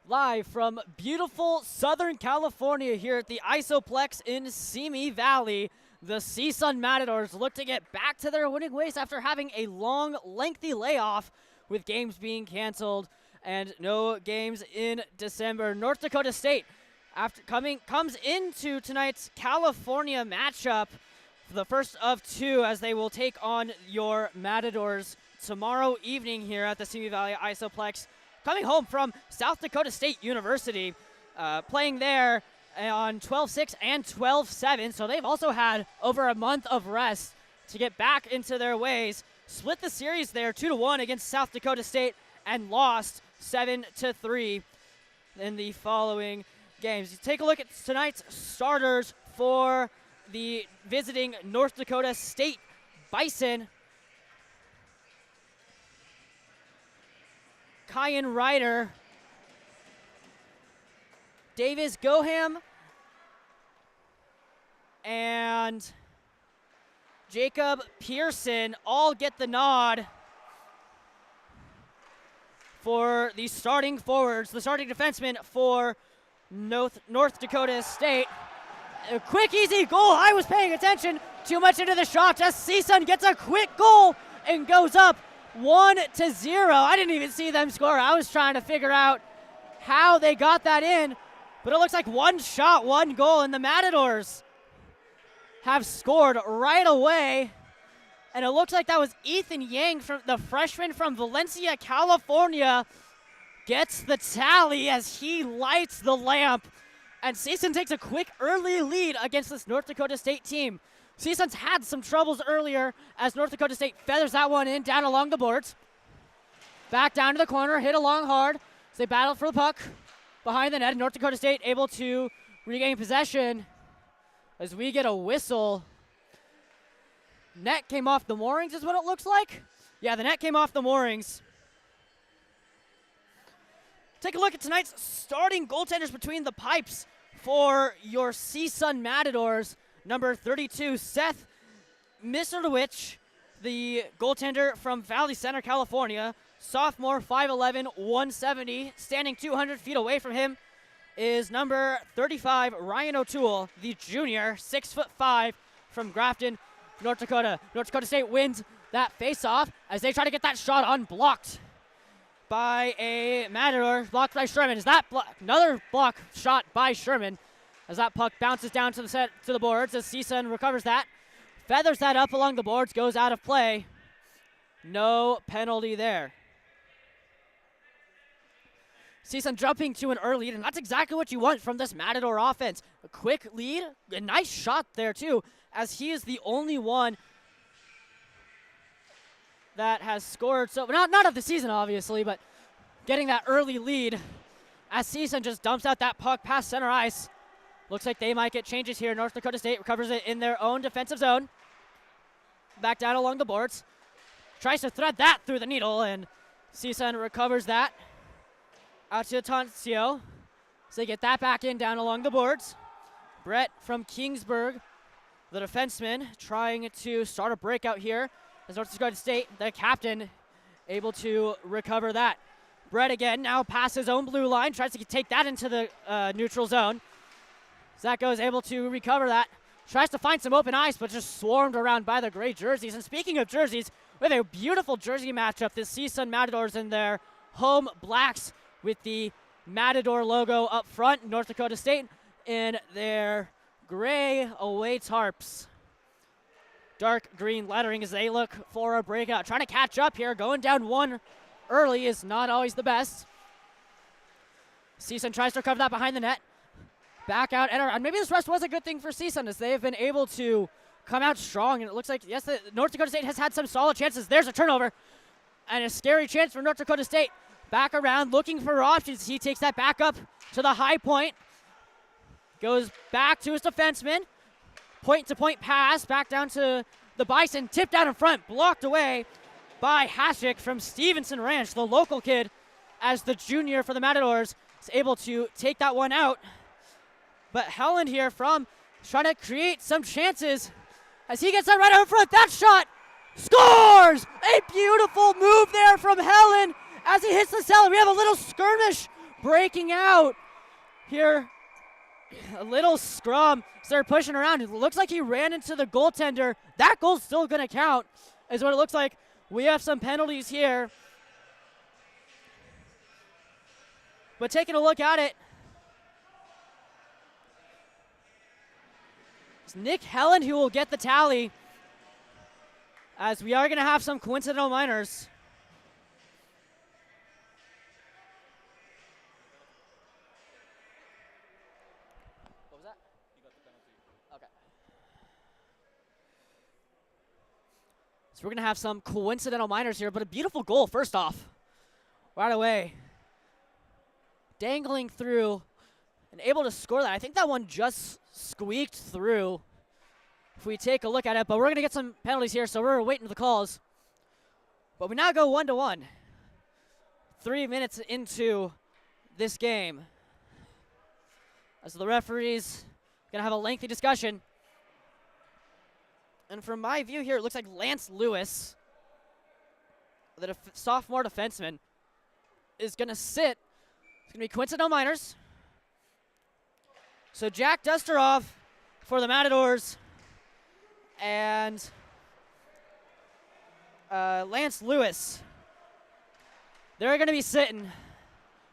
Live from beautiful Southern California here at the Isoplex in Simi Valley, the CSUN Matadors look to get back to their winning ways after having a long, lengthy layoff with games being canceled and no games in December. North Dakota State comes into tonight's California matchup for the first of two as they will take on your Matadors tomorrow evening here at the Simi Valley Isoplex. Coming home from South Dakota State University, playing there on 12-6 and 12-7. So they've also had over a month of rest to get back into their ways. Split the series there 2-1 against South Dakota State and lost 7-3 in the following games. You take a look at tonight's starters for the visiting North Dakota State Bison. Kyan Ryder, Davis Goham, and Jacob Pearson all get the nod for the starting forwards, the starting defensemen for North Dakota State. A quick, easy goal. I was paying attention too much into the shot as CSUN gets a quick goal and goes up 1-0. I didn't even see them score. I was trying to figure out how they got that in, but it looks like one shot, one goal, and the Matadors have scored right away. And it looks like that was Ethan Yang, from the freshman from Valencia, California, gets the tally as he lights the lamp. And CSUN takes a quick early lead against this North Dakota State team. CSUN's had some troubles earlier as North Dakota State feathers that one in down along the boards. Back down to the corner, hit along hard as they battle for the puck behind the net. North Dakota State able to regain possession as we get a whistle. Net came off the moorings is what it looks like. Yeah, the net came off the moorings. Take a look at tonight's starting goaltenders between the pipes for your CSUN Matadors. Number 32, Seth Miserowicz, the goaltender from Valley Center, California. Sophomore, 5'11", 170. Standing 200 feet away from him is number 35, Ryan O'Toole, the junior, 6'5", from Grafton, North Dakota. North Dakota State wins that face-off as they try to get that shot unblocked by a Matador, blocked by Sherman. Is that another block shot by Sherman as that puck bounces down to the boards as CSUN recovers that, feathers that up along the boards, goes out of play. No penalty there. CSUN jumping to an early lead, and that's exactly what you want from this Matador offense. A quick lead, a nice shot there too, as he is the only one that has scored. So not of the season, obviously, but getting that early lead as CSUN just dumps out that puck past center ice. Looks like they might get changes here. North Dakota State recovers it in their own defensive zone. Back down along the boards. Tries to thread that through the needle, and CSUN recovers that. Out to Toncio. So they get that back in down along the boards. Brett from Kingsburg, the defenseman, trying to start a breakout here. As North Dakota State, the captain, able to recover that. Brett again, now past his own blue line, tries to take that into the neutral zone. Zacco is able to recover that. Tries to find some open ice, but just swarmed around by the gray jerseys. And speaking of jerseys, we have a beautiful jersey matchup. The CSUN Matadors in their home blacks with the Matador logo up front. North Dakota State in their gray away tarps. Dark green lettering as they look for a breakout. Trying to catch up here. Going down one early is not always the best. CSUN tries to recover that behind the net. Back out, and maybe this rest was a good thing for CSUN as they have been able to come out strong. And it looks like, yes, the North Dakota State has had some solid chances. There's a turnover and a scary chance for North Dakota State. Back around, looking for options. He takes that back up to the high point. Goes back to his defenseman. Point-to-point pass back down to the Bison. Tipped out in front, blocked away by Hashik from Stevenson Ranch, the local kid, as the junior for the Matadors is able to take that one out. But Helland here from trying to create some chances as he gets that right out in front. That shot scores! A beautiful move there from Helland as he hits the cellar. We have a little skirmish breaking out here. A little scrum. They're pushing around. It looks like he ran into the goaltender. That goal's still going to count, is what it looks like. We have some penalties here. But taking a look at it, it's Nick Helen who will get the tally, as we are going to have some coincidental minors. What was that? You got the penalty. Okay. So we're going to have some coincidental minors here, but a beautiful goal first off. Right away. Dangling through and able to score that. I think that one just squeaked through if we take a look at it, but we're going to get some penalties here, so we're waiting for the calls. But we now go 1-1. 3 minutes into this game, as the referees going to have a lengthy discussion. And from my view here, it looks like Lance Lewis, the sophomore defenseman, is going to sit. It's going to be coincidental minors. So Jack Dusterov for the Matadors and Lance Lewis. They're going to be sitting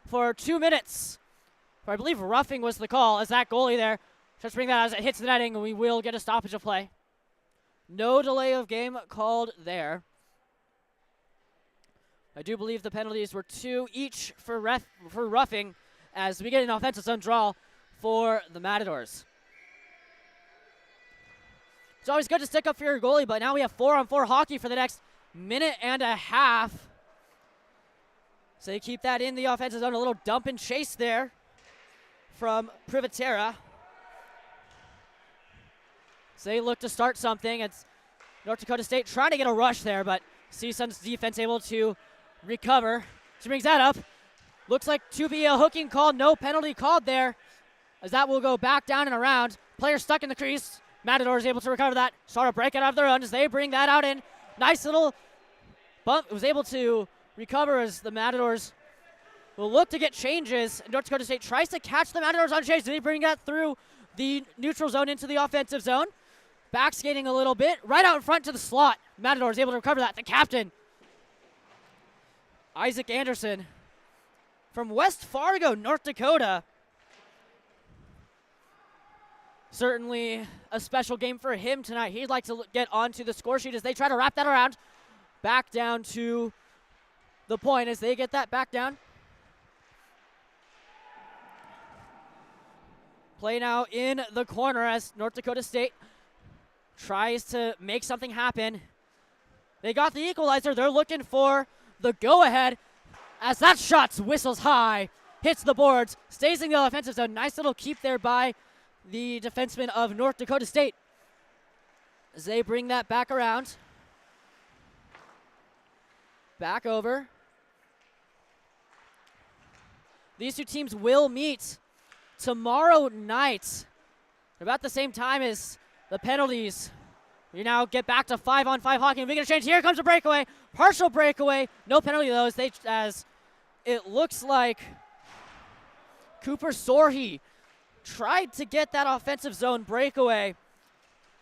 for 2 minutes. For I believe roughing was the call, as that goalie there. Just bring that as it hits the netting, and we will get a stoppage of play. No delay of game called there. I do believe the penalties were 2 each for roughing, as we get an offensive zone draw for the Matadors. It's always good to stick up for your goalie, but now we have 4-on-4 hockey for the next minute and a half. So you keep that in the offensive zone. A little dump and chase there from Privatera. So they look to start something. It's North Dakota State trying to get a rush there, but CSUN's defense able to recover. She brings that up. Looks like to be a hooking call. No penalty called there, as that will go back down and around. Player stuck in the crease. Matadors able to recover that. Start a breakout of their own as they bring that out in. Nice little bump. Was able to recover as the Matadors will look to get changes. North Dakota State tries to catch the Matadors on chase. They bring that through the neutral zone into the offensive zone. Back skating a little bit. Right out in front to the slot. Matadors able to recover that. The captain, Isaac Anderson from West Fargo, North Dakota. Certainly a special game for him tonight. He'd like to get onto the score sheet as they try to wrap that around. Back down to the point as they get that back down. Play now in the corner as North Dakota State tries to make something happen. They got the equalizer. They're looking for the go-ahead as that shot whistles high, hits the boards, stays in the offensive zone. Nice little keep there by the defenseman of North Dakota State as they bring that back around. Back over. These two teams will meet tomorrow night about the same time as the penalties. We now get back to 5-on-5 hockey, and we get a change. Here comes a breakaway, partial breakaway. No penalty though, as it looks like Cooper Sorhe tried to get that offensive zone breakaway,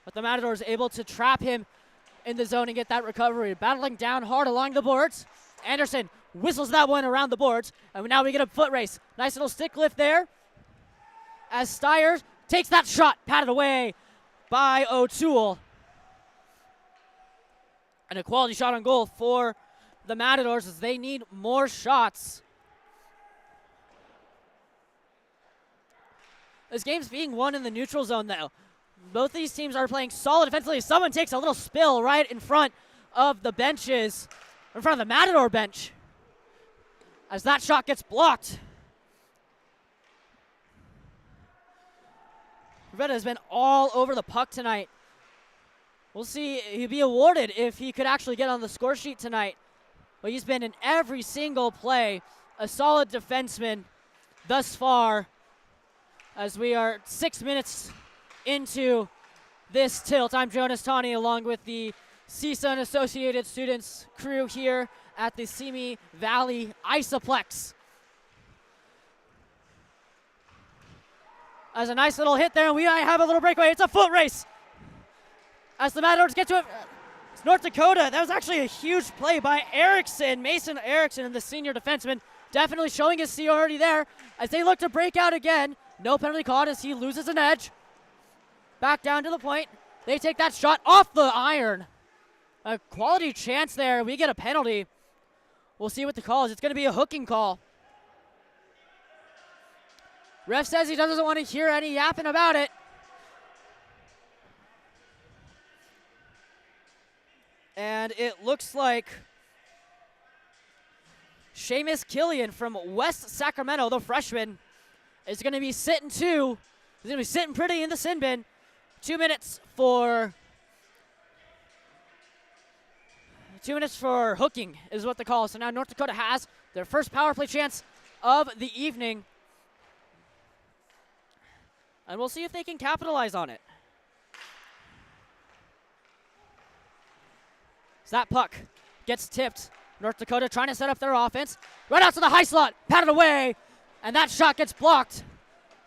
but the Matadors able to trap him in the zone and get that recovery. Battling down hard along the boards. Anderson whistles that one around the boards, and now we get a foot race. Nice little stick lift there as Steyer takes that shot, patted away by O'Toole. And a quality shot on goal for the Matadors as they need more shots. This game's being won in the neutral zone though. Both these teams are playing solid defensively. Someone takes a little spill right in front of the benches, in front of the Matador bench, as that shot gets blocked. Rivetta has been all over the puck tonight. We'll see. He'd be awarded if he could actually get on the score sheet tonight. But he's been in every single play. A solid defenseman thus far, as we are 6 minutes into this tilt. I'm Jonas Tawney along with the CSUN Associated Students crew here at the Simi Valley Isoplex. As a nice little hit there, and we might have a little breakaway. It's a foot race. As the Matadors get to it, it's North Dakota. That was actually a huge play by Erickson, Mason Erickson, the senior defenseman, definitely showing his seniority there as they look to break out again. No penalty called as he loses an edge. Back down to the point. They take that shot off the iron. A quality chance there. We get a penalty. We'll see what the call is. It's going to be a hooking call. Ref says he doesn't want to hear any yapping about it. And it looks like Seamus Killian from West Sacramento, the freshman, is going to be sitting two. He's going to be sitting pretty in the sin bin. 2 minutes for hooking is what the call is. So now North Dakota has their first power play chance of the evening. And we'll see if they can capitalize on it. So that puck gets tipped. North Dakota trying to set up their offense. Right out to the high slot, patted away, and that shot gets blocked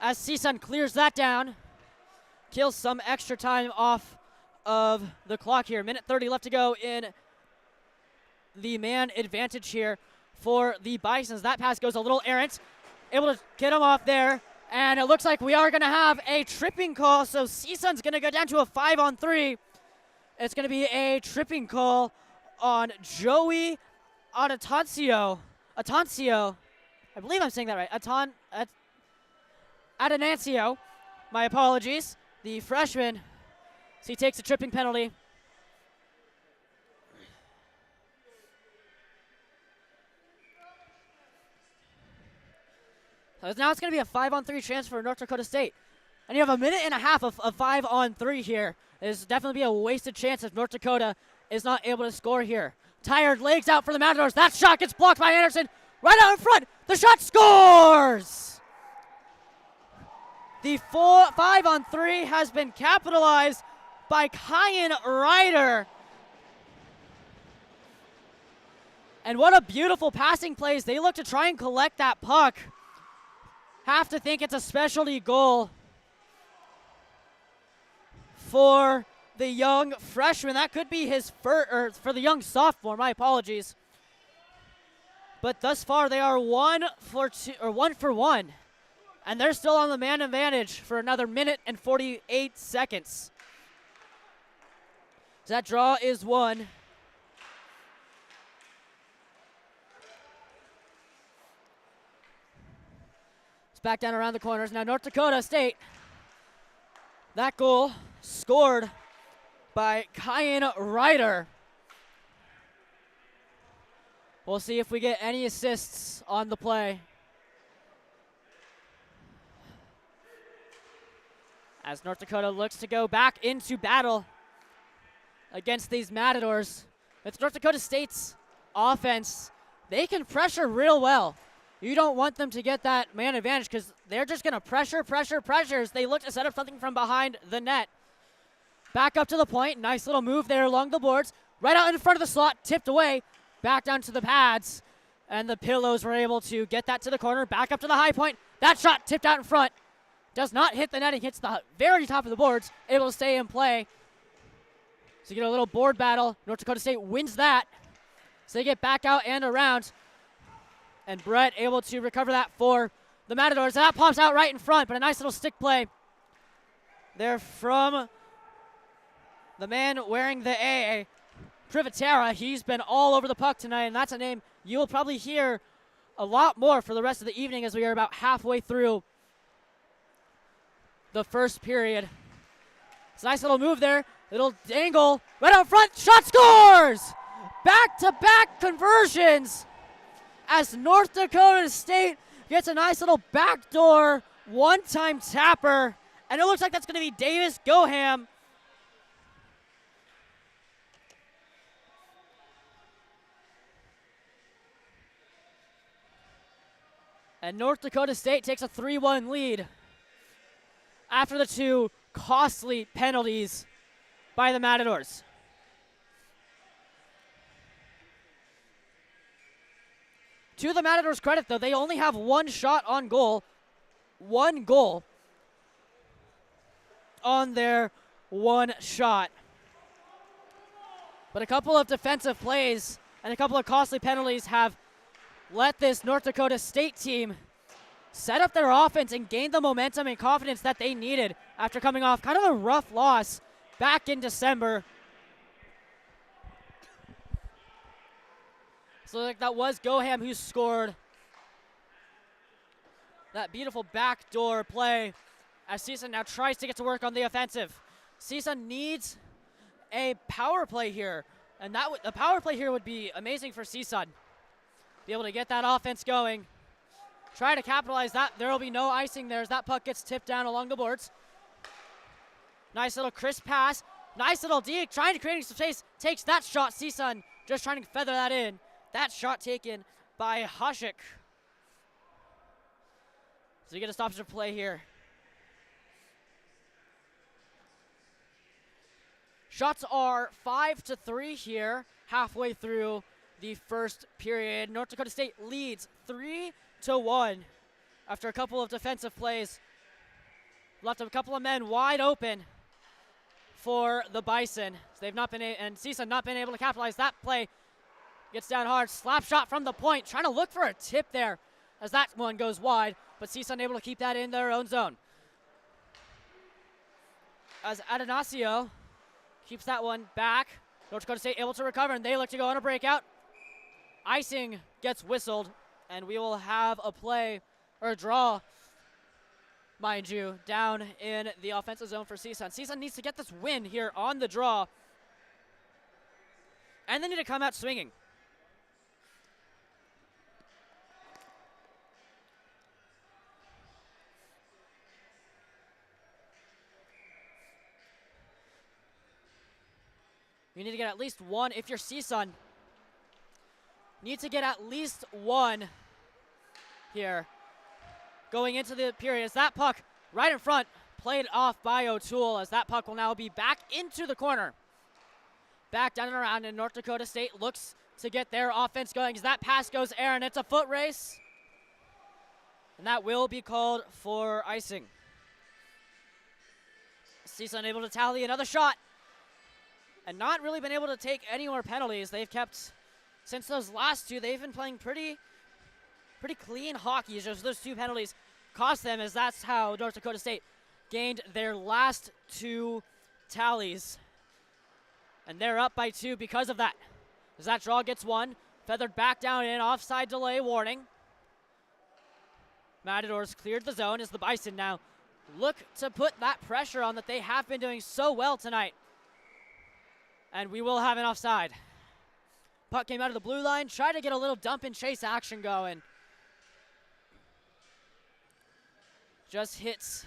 as CSUN clears that down. Kills some extra time off of the clock here. Minute 30 left to go in the man advantage here for the Bisons. That pass goes a little errant. Able to get him off there. And it looks like we are going to have a tripping call. So CSUN's going to go down to a 5-on-3. It's going to be a tripping call on Joey Atancio. I believe I'm saying that right. Atancio. My apologies. The freshman. So he takes a tripping penalty. So now it's going to be a 5-on-3 chance for North Dakota State. And you have a minute and a half of 5-on-3 here. There's definitely be a wasted chance if North Dakota is not able to score here. Tired legs out for the Matadors. That shot gets blocked by Anderson. Right out in front. The shot scores! The 5-on-3 has been capitalized by Kyan Ryder. And what a beautiful passing plays. They look to try and collect that puck. Have to think it's a specialty goal for the young freshman. That could be his first, or for the young sophomore, my apologies. But thus far they are 1 for 1. And they're still on the man advantage for another minute and 48 seconds. So that draw is won. It's back down around the corners. Now North Dakota State. That goal scored by Kyan Ryder. We'll see if we get any assists on the play. As North Dakota looks to go back into battle against these Matadors. It's North Dakota State's offense. They can pressure real well. You don't want them to get that man advantage because they're just going to pressure as they look to set up something from behind the net. Back up to the point. Nice little move there along the boards. Right out in front of the slot, tipped away. Back down to the pads. And the Pillows were able to get that to the corner. Back up to the high point. That shot tipped out in front. Does not hit the netting. Hits the very top of the boards. Able to stay in play. So you get a little board battle. North Dakota State wins that. So they get back out and around. And Brett able to recover that for the Matadors. That pops out right in front, but a nice little stick play there from the man wearing the A, Privatera. He's been all over the puck tonight, and that's a name you'll probably hear a lot more for the rest of the evening as we are about halfway through the first period. It's a nice little move there. Little dangle right out front. Shot scores! Back-to-back conversions as North Dakota State gets a nice little backdoor one-time tapper. And it looks like that's going to be Davis Goham. And North Dakota State takes a 3-1 lead after the two costly penalties by the Matadors. To the Matadors' credit, though, they only have one shot on goal. One goal. on their one shot. But a couple of defensive plays and a couple of costly penalties have let this North Dakota State team set up their offense and gain the momentum and confidence that they needed after coming off kind of a rough loss back in December. So like that was Goham who scored that beautiful backdoor play as CSUN now tries to get to work on the offensive. CSUN needs a power play here, and the power play here would be amazing for CSUN. Be able to get that offense going. Try to capitalize that. There will be no icing there as that puck gets tipped down along the boards. Nice little crisp pass. Nice little D, trying to create some space. Takes that shot. CSUN just trying to feather that in. That shot taken by Hashik. So you get a stoppage of play here. Shots are 5-3 here, halfway through the first period. North Dakota State leads 3-1 after a couple of defensive plays. Left a couple of men wide open for the Bison. So they've not been and CSUN not been able to capitalize. That play gets down hard. Slap shot from the point, trying to look for a tip there as that one goes wide, but CSUN able to keep that in their own zone. As Adonacio keeps that one back. North Dakota State able to recover, and they look to go on a breakout. Icing gets whistled, and we will have a play, or a draw, mind you, down in the offensive zone for CSUN. CSUN needs to get this win here on the draw, and they need to come out swinging. You need to get at least one. If you're CSUN, need to get at least one here going into the period. As that puck right in front, played off by O'Toole, as that puck will now be back into the corner. Back down and around, and North Dakota State looks to get their offense going as that pass goes air, and it's a foot race. And that will be called for icing. CSUN able to tally another shot. And not really been able to take any more penalties. They've kept, since those last two, they've been playing pretty clean hockey. Just those two penalties cost them, as that's how North Dakota State gained their last two tallies. And they're up by 2 because of that. As that draw gets one, feathered back down in, offside delay warning. Matadors cleared the zone as the Bison now look to put that pressure on that they have been doing so well tonight. And we will have an offside. Puck came out of the blue line, tried to get a little dump and chase action going. Just hits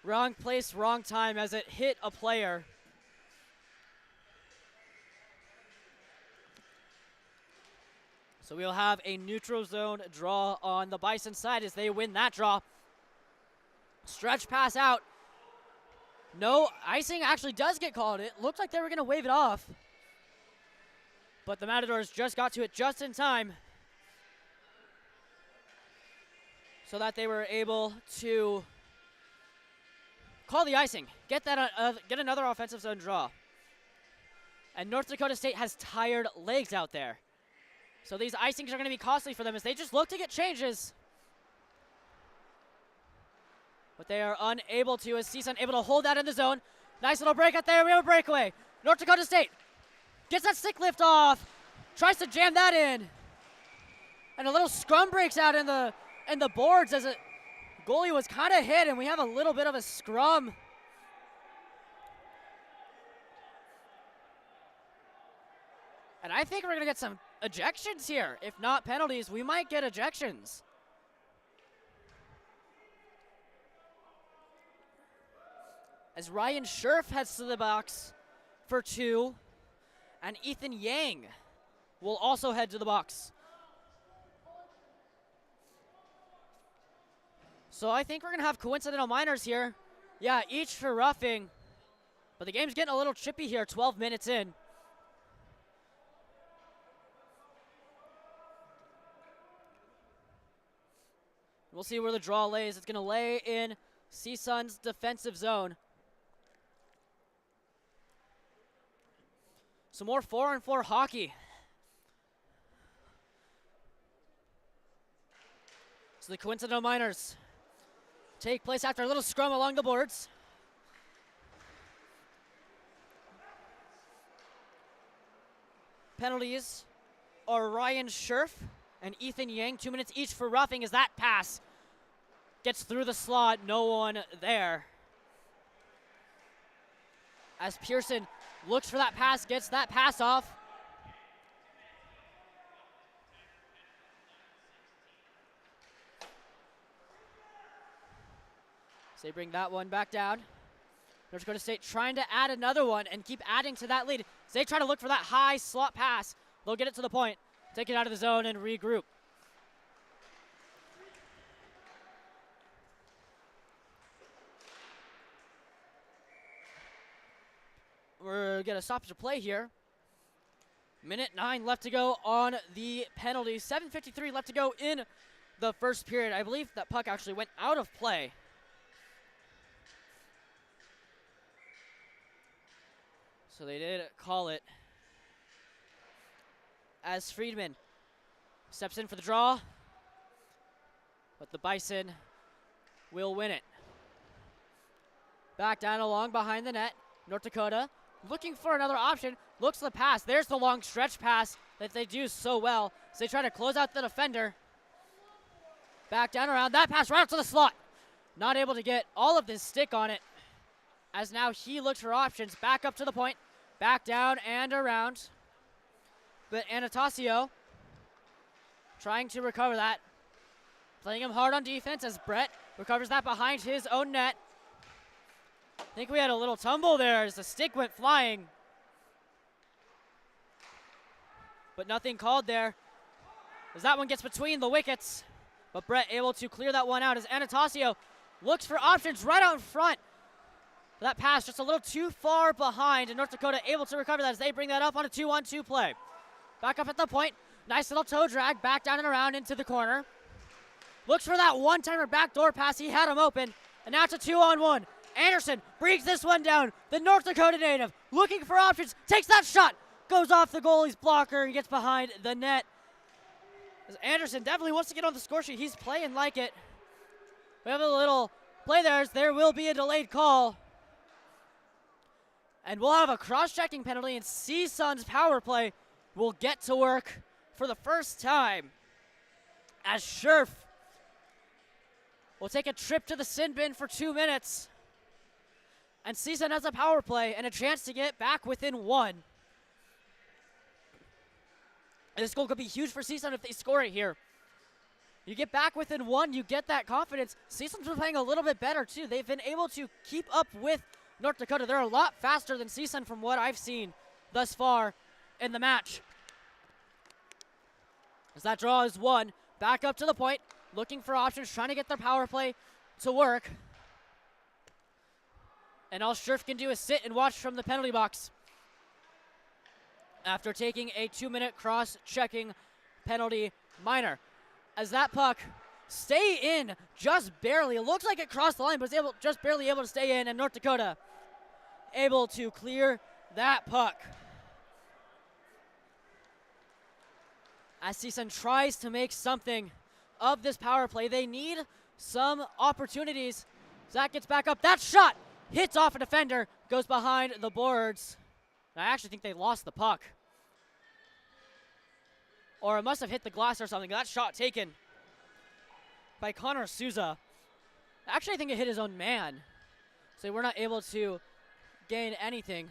wrong place, wrong time as it hit a player. So we'll have a neutral zone draw on the Bison side as they win that draw. Stretch pass out. No, icing actually does get called. It looked like they were going to wave it off. But the Matadors just got to it just in time, so that they were able to call the icing, get another offensive zone draw. And North Dakota State has tired legs out there. So these icings are going to be costly for them as they just look to get changes. But they are unable to, as CSUN able to hold that in the zone. Nice little break out there. We have a breakaway. North Dakota State gets that stick lift off. Tries to jam that in. And a little scrum breaks out in the boards as a goalie was kind of hit, and we have a little bit of a scrum. And I think we're going to get some ejections here. If not penalties, we might get ejections. As Ryan Scherf heads to the box for 2, and Ethan Yang will also head to the box. So I think we're going to have coincidental minors here. Yeah, each for roughing. But the game's getting a little chippy here, 12 minutes in. We'll see where the draw lays. It's going to lay in CSUN's defensive zone. Some more 4-on-4 hockey. So the coincidental minors take place after a little scrum along the boards. Penalties are Ryan Scherf and Ethan Yang, 2 minutes each for roughing as that pass gets through the slot, no one there. As Pearson looks for that pass, gets that pass off. So they bring that one back down. North Dakota State trying to add another one and keep adding to that lead. So they try to look for that high slot pass. They'll get it to the point, take it out of the zone, and regroup. We're going to stop to play here. Minute 9 left to go on the penalty. 7:53 left to go in the first period. I believe that puck actually went out of play. So they did call it. As Friedman steps in for the draw, but the Bison will win it. Back down along behind the net. North Dakota looking for another option. Looks the pass. There's the long stretch pass that they do so well. So they try to close out the defender. Back down around. That pass right up to the slot. Not able to get all of this stick on it. As now he looks for options. Back up to the point. Back down and around. But Anastasio trying to recover that. Playing him hard on defense as Brett recovers that behind his own net. I think we had a little tumble there as the stick went flying. But nothing called there as that one gets between the wickets. But Brett able to clear that one out as Anastasio looks for options right out in front. That pass just a little too far behind, and North Dakota able to recover that as they bring that up on a 2-on-2 play. Back up at the point. Nice little toe drag back down and around into the corner. Looks for that one-timer backdoor pass. He had him open, and now it's a 2-on-1. Anderson brings this one down. The North Dakota native looking for options. Takes that shot. Goes off the goalie's blocker and gets behind the net. As Anderson definitely wants to get on the score sheet. He's playing like it. We have a little play there. There will be a delayed call. And we'll have a cross-checking penalty, and CSUN's power play will get to work for the first time. As Scherf will take a trip to the sin bin for 2 minutes. And CSUN has a power play and a chance to get back within 1. And this goal could be huge for CSUN if they score it here. You get back within 1, you get that confidence. CSUN's been playing a little bit better too. They've been able to keep up with North Dakota. They're a lot faster than CSUN from what I've seen thus far in the match. As that draw is won, back up to the point, looking for options, trying to get their power play to work. And all Scherf can do is sit and watch from the penalty box after taking a 2-minute cross-checking penalty minor. As that puck stay in just barely. It looks like it crossed the line, but it's just barely able to stay in, and North Dakota able to clear that puck. As CSUN tries to make something of this power play, they need some opportunities. Zach gets back up. That shot hits off a defender, goes behind the boards. And I actually think they lost the puck. Or it must have hit the glass or something. That shot taken by Connor Souza. Actually, I think it hit his own man. So we're not able to gain anything.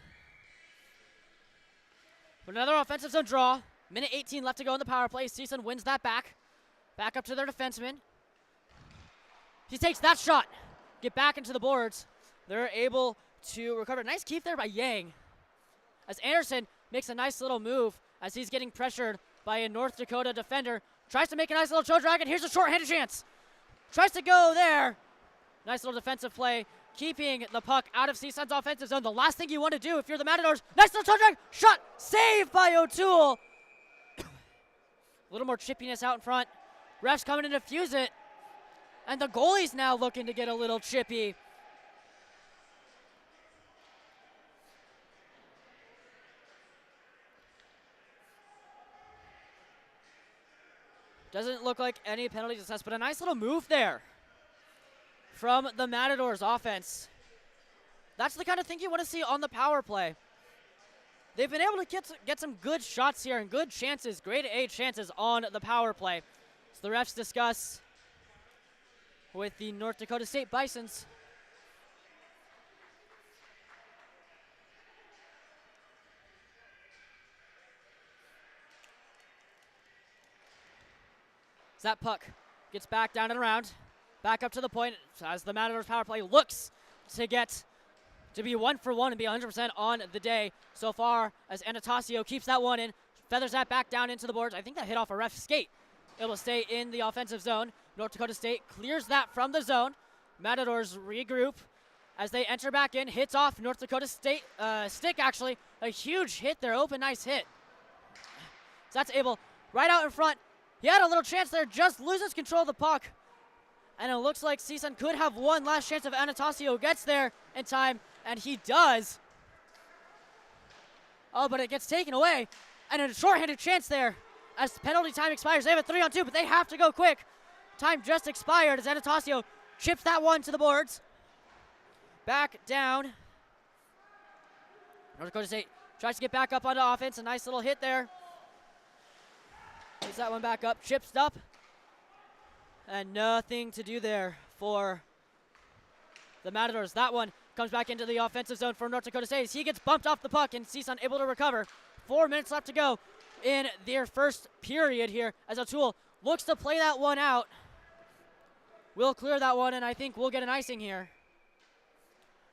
But another offensive zone draw. Minute 18 left to go in the power play. CSUN wins that back. Back up to their defenseman. He takes that shot. Get back into the boards. They're able to recover. Nice keep there by Yang. As Anderson makes a nice little move as he's getting pressured by a North Dakota defender. Tries to make a nice little toe drag, and here's a short-handed chance. Tries to go there. Nice little defensive play, keeping the puck out of CSUN's offensive zone. The last thing you want to do if you're the Matadors. Nice little toe drag. Shot. Saved by O'Toole. A little more chippiness out in front. Refs coming in to fuse it. And the goalie's now looking to get a little chippy. Doesn't look like any penalty success, but a nice little move there from the Matadors offense. That's the kind of thing you want to see on the power play. They've been able to get some good shots here and good chances, grade A chances on the power play. So the refs discuss with the North Dakota State Bisons. As that puck gets back down and around, back up to the point as the Matadors power play looks to be 1-for-1 and be 100% on the day so far as Anastasio keeps that one in, feathers that back down into the boards. I think that hit off a ref's skate. It will stay in the offensive zone. North Dakota State clears that from the zone. Matadors regroup as they enter back in. Hits off North Dakota State stick, actually. A huge hit there, open, nice hit. So that's able right out in front. He had a little chance there, just loses control of the puck. And it looks like CSUN could have one last chance if Anastasio gets there in time, and he does. Oh, but it gets taken away. And a shorthanded chance there as penalty time expires. They have a 3-on-2, but they have to go quick. Time just expired as Anastasio chips that one to the boards. Back down. North Dakota State tries to get back up onto offense. A nice little hit there. Gets that one back up, chips up. And nothing to do there for the Matadors. That one comes back into the offensive zone for North Dakota State. He gets bumped off the puck, and CSUN able to recover. 4 minutes left to go in their first period here as O'Toole looks to play that one out. We'll clear that one, and I think we'll get an icing here.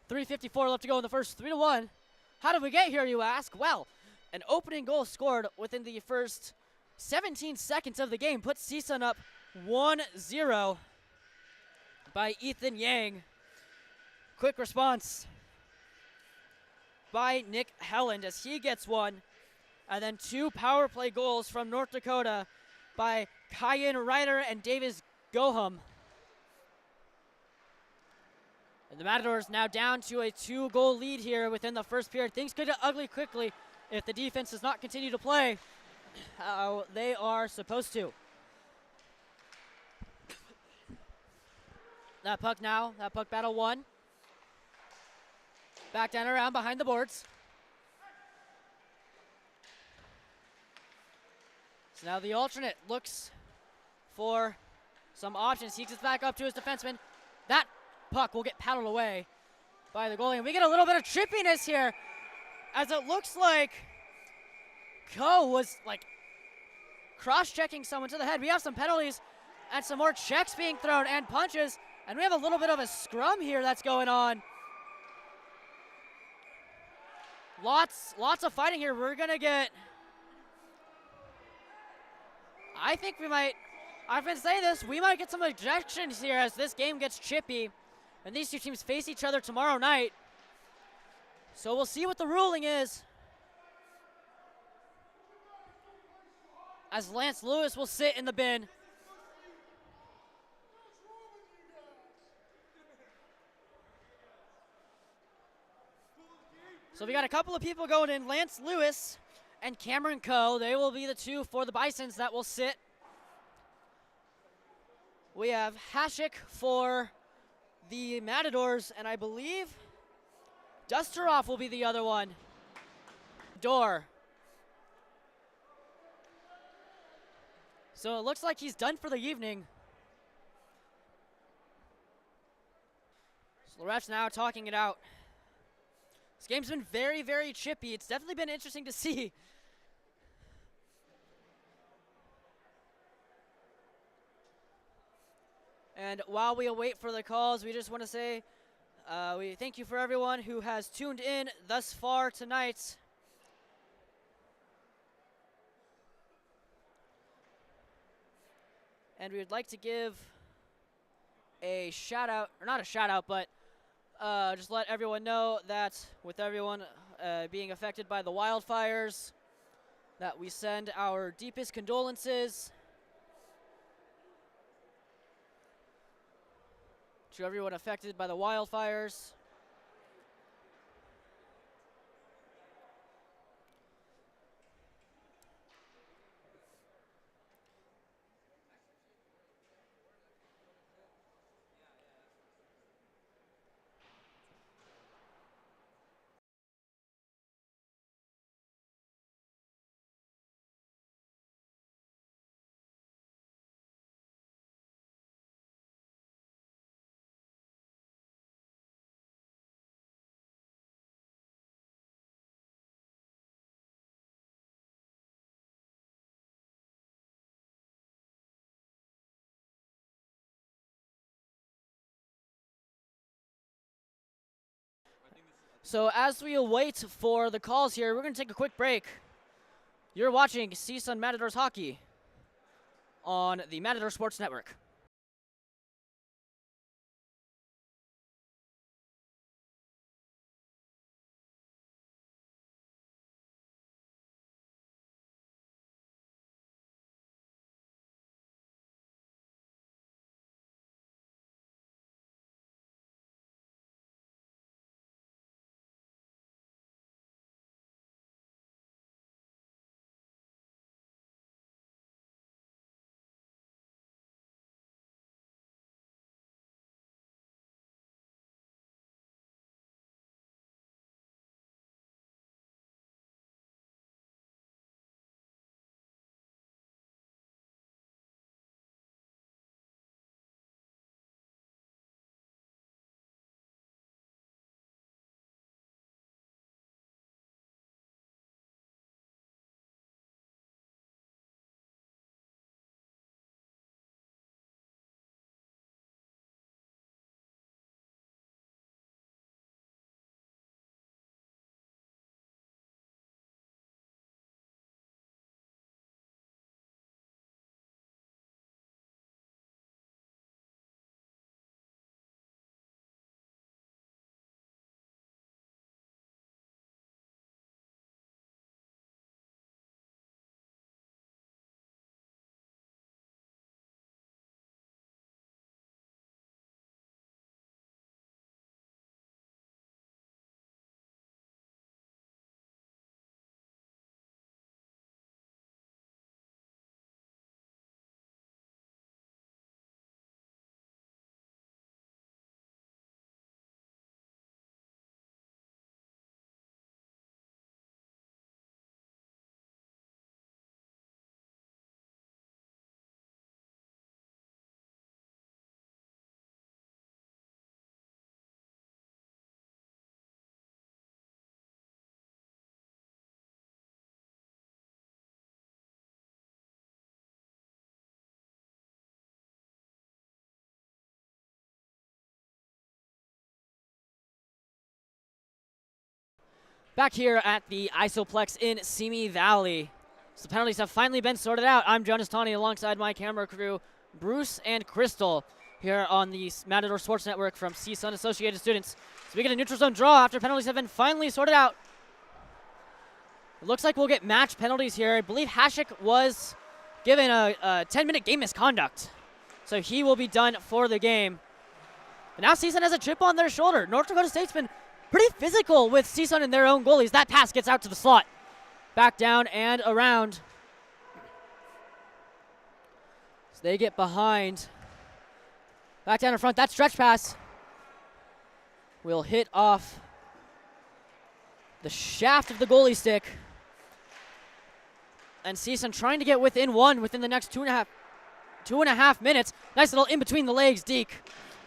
3:54 left to go in the first, 3-1. How did we get here, you ask? Well, an opening goal scored within the first 17 seconds of the game puts CSUN up 1-0 by Ethan Yang. Quick response by Nick Helland as he gets one. And then 2 power play goals from North Dakota by Kyan Ryder and Davis Goham. And the Matadors now down to a 2-goal lead here within the first period. Things could get ugly quickly if the defense does not continue to play how they are supposed to. That puck now, that puck battle won. Back down around behind the boards. So now the alternate looks for some options. He gets back up to his defenseman. That puck will get paddled away by the goalie. And we get a little bit of trippiness here as it looks like Ko was like cross-checking someone to the head. We have some penalties and some more checks being thrown and punches. And we have a little bit of a scrum here that's going on. Lots of fighting here. We're going to get, I think we might, I've been saying this, we might get some ejections here as this game gets chippy. And these two teams face each other tomorrow night. So we'll see what the ruling is. As Lance Lewis will sit in the bin. So we got a couple of people going in. Lance Lewis and Cameron Coe. They will be the 2 for the Bisons that will sit. We have Hashik for the Matadors, and I believe Dusteroff will be the other one. Door. So it looks like he's done for the evening. So the refs now talking it out. This game's been very, very chippy. It's definitely been interesting to see. And while we await for the calls, we just want to say we thank you for everyone who has tuned in thus far tonight. And we would like to give a shout out, or not a shout out, but just let everyone know that with everyone being affected by the wildfires, that we send our deepest condolences. to everyone affected by the wildfires. So as we await for the calls here, we're going to take a quick break. You're watching CSUN Matadors Hockey on the Matador Sports Network. Back here at the Isoplex in Simi Valley. So the penalties have finally been sorted out. I'm Jonas Tani alongside my camera crew, Bruce and Crystal, here on the Matador Sports Network from CSUN Associated Students. So we get a neutral zone draw after penalties have been finally sorted out. It looks like we'll get match penalties here. I believe Hashik was given a 10-minute game misconduct. So he will be done for the game. But now CSUN has a chip on their shoulder. North Dakota State's been pretty physical with CSUN and their own goalies. That pass gets out to the slot. Back down and around. So they get behind. Back down in front. That stretch pass will hit off the shaft of the goalie stick. And CSUN trying to get within one within the next two and a half minutes. Nice little in between the legs deke.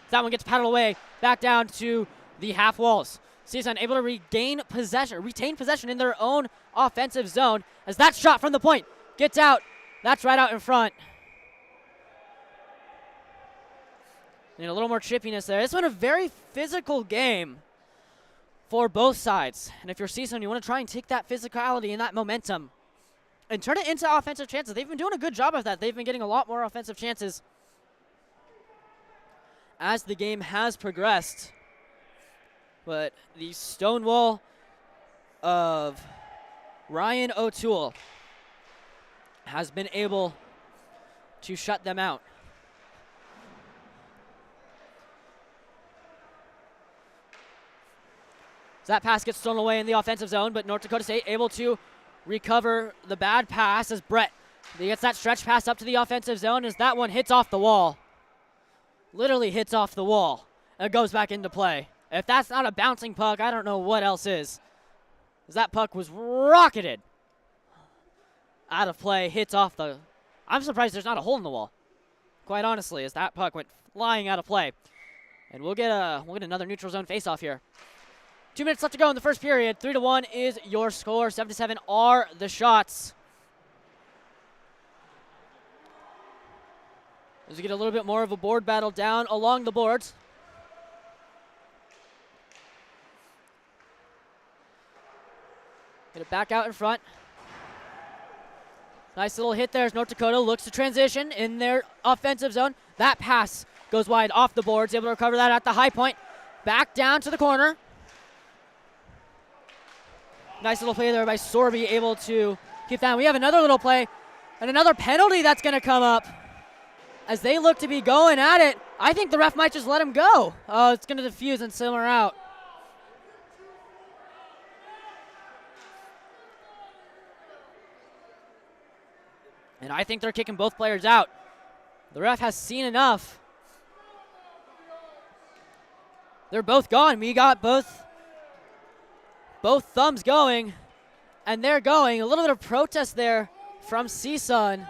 That one gets paddled away. Back down to the half walls. CSUN able to retain possession in their own offensive zone as that shot from the point gets out. That's right out in front. And a little more chippiness there. This one a very physical game for both sides. And if you're CSUN, you want to try and take that physicality and that momentum and turn it into offensive chances. They've been doing a good job of that. They've been getting a lot more offensive chances as the game has progressed. But the stonewall of Ryan O'Toole has been able to shut them out. So that pass gets thrown away in the offensive zone, but North Dakota State able to recover the bad pass as Brett gets that stretch pass up to the offensive zone as that one hits off the wall. Literally hits off the wall and goes back into play. If that's not a bouncing puck, I don't know what else is. As that puck was rocketed out of play, hits off the... I'm surprised there's not a hole in the wall, quite honestly, as that puck went flying out of play. And we'll get another neutral zone face-off here. 2 minutes left to go in the first period. 3-1 is your score. 7-7 are the shots. As we get a little bit more of a board battle down along the boards. Get it back out in front. Nice little hit there as North Dakota looks to transition in their offensive zone. That pass goes wide off the boards, able to recover that at the high point. Back down to the corner. Nice little play there by Sorby, able to keep that. We have another little play and another penalty that's going to come up as they look to be going at it. I think the ref might just let him go. Oh, it's going to defuse and simmer out. And I think they're kicking both players out. The ref has seen enough. They're both gone. We got both thumbs going, and they're going. A little bit of protest there from CSUN.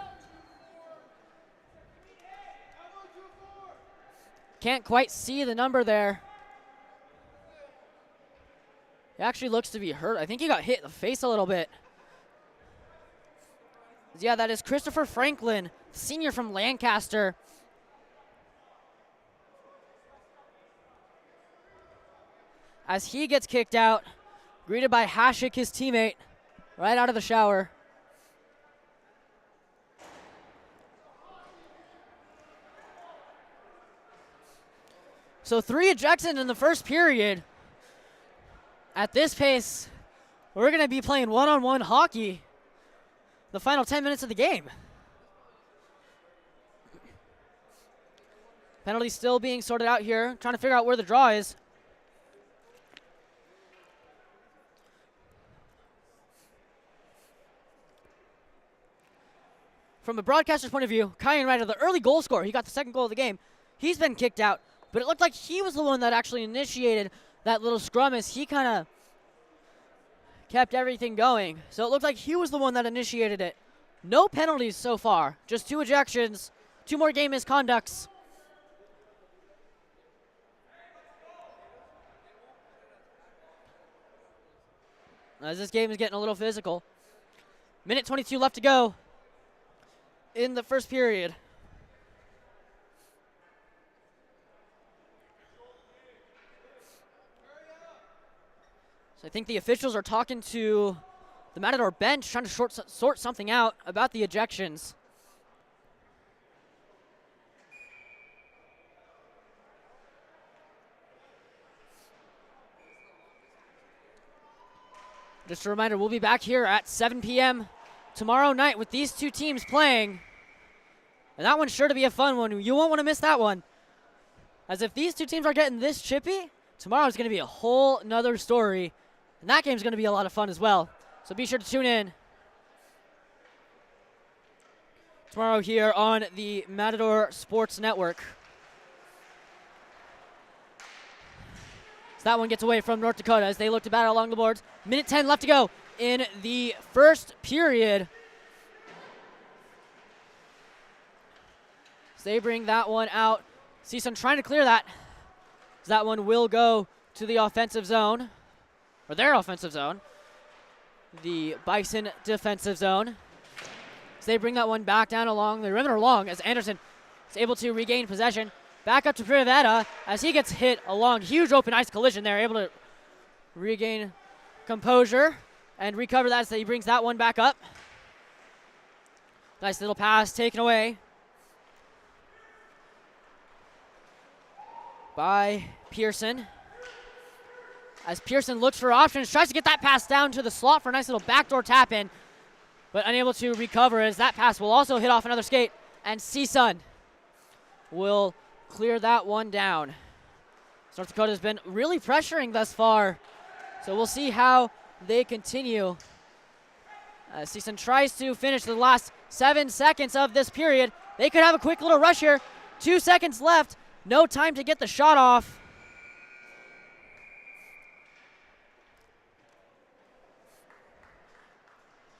Can't quite see the number there. He actually looks to be hurt. I think he got hit in the face a little bit. Yeah, that is Christopher Franklin, senior from Lancaster. As he gets kicked out, greeted by Hashik, his teammate, right out of the shower. So 3 ejections in the first period. At this pace, we're going to be playing one-on-one hockey the final 10 minutes of the game. Penalty still being sorted out here, trying to figure out where the draw is. From a broadcaster's point of view, Kyan Ryder, the early goal scorer, he got the second goal of the game. He's been kicked out, but it looked like he was the one that actually initiated that little scrum as he kind of kept everything going. So it looked like he was the one that initiated it. No penalties so far, just 2 ejections, 2 more game misconducts. As this game is getting a little physical. Minute 22 left to go in the first period. So I think the officials are talking to the Matador bench, trying to sort something out about the ejections. Just a reminder, we'll be back here at 7 p.m. tomorrow night with these 2 teams playing. And that one's sure to be a fun one. You won't want to miss that one. As if these 2 teams are getting this chippy, tomorrow's going to be a whole nother story. And that game's going to be a lot of fun as well. So be sure to tune in tomorrow here on the Matador Sports Network. So that one gets away from North Dakota as they look to battle along the boards. Minute 10 left to go in the first period. So they bring that one out. CSUN trying to clear that. So that one will go to the offensive zone, or their offensive zone, the Bison defensive zone. So they bring that one back down along the perimeter long as Anderson is able to regain possession. Back up to Privetta as he gets hit along. Huge open ice collision there, able to regain composure and recover that as he brings that one back up. Nice little pass taken away by Pearson. As Pearson looks for options, tries to get that pass down to the slot for a nice little backdoor tap in, but unable to recover as that pass will also hit off another skate, and CSUN will clear that one down. North Dakota has been really pressuring thus far. So we'll see how they continue. CSUN tries to finish the last 7 seconds of this period. They could have a quick little rush here. 2 seconds left. No time to get the shot off.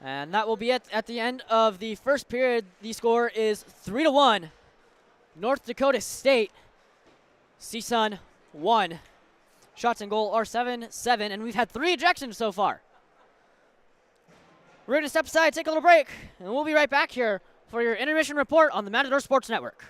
And that will be it at the end of the first period. The score is 3-1. North Dakota State. CSUN 1. Shots and goal are 7-7, and we've had 3 ejections so far. We're going to step aside, take a little break, and we'll be right back here for your intermission report on the Matador Sports Network.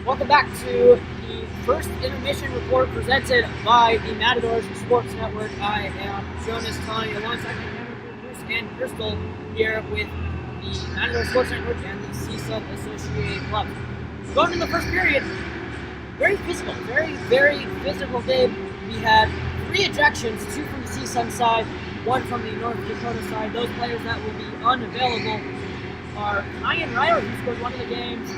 Welcome back to the first intermission report presented by the Matadors Sports Network. I am Jonas Tani alongside my camera crew Bruce and Crystal here with the Matadors Sports Network and the CSUN Associated Club. Going into the first period, very physical, very physical game. We had 3 ejections, 2 from the CSUN side, 1 from the North Dakota side. Those players that will be unavailable are Ryan Ryler, who scored one of the games.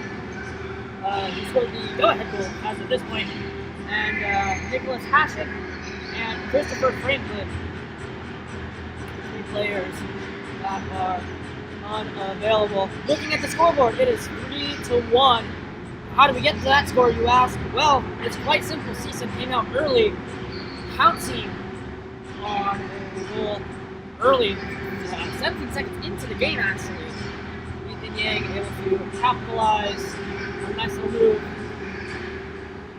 He scored the go-ahead goal as of this point, and Nicholas Hashik and Christopher Franklin, 3 players that are unavailable. Looking at the scoreboard, it is 3-1. How do we get to that score, you ask? Well, it's quite simple. CSUN came out early, pouncing on a goal early, 17 seconds into the game actually. Ethan Yang able to capitalize. A nice little move.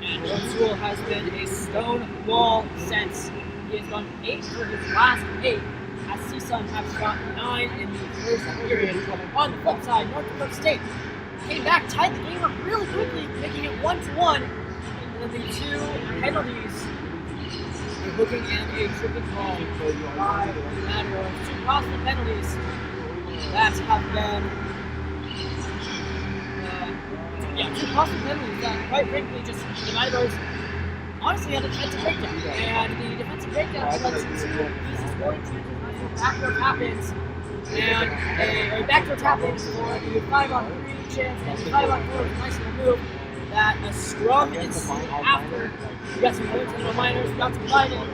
And O'Toole has been a stone wall since. He has gone 8 for his last 8, as CSUN have shot 9 in the first period. On the flip side, North Dakota State came back, tied the game up really quickly, making it 1-1. And then the 2 penalties, a hooking and a tripping ball by the Matadors. 2 costly penalties that have been 2 costly penalties that, quite frankly, just the Matadors honestly had a defensive breakdown. And the defensive breakdown led to 2 easy scoring chances, nice little backdoor tap-ins, and a backdoor tap-ins for the 5-on-3 chance, and the 5-on-4 is a nice little move that a scrum ensued after. We got some points in the minors, we got some fighting.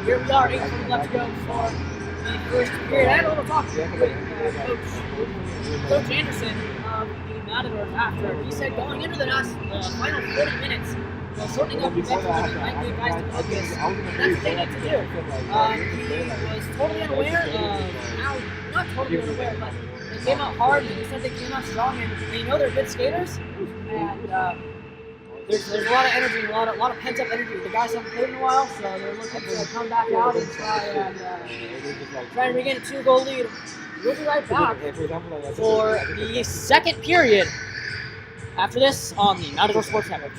Here we are, 8 left to go for the first period. I had a little talk with Coach Anderson of the Matadors after. He said going into the final 40 minutes, sorting up defensively, might need guys to focus. That's what they need to do. He was totally unaware not totally unaware, but they came out hard, and he said they came out strong, and they know they're good skaters, and there's a lot of energy, a lot of pent-up energy. The guys haven't played in a while, so they're looking to come back out and try and regain a 2-goal lead. We'll be right back for the second period after this on the Matador Sports Network.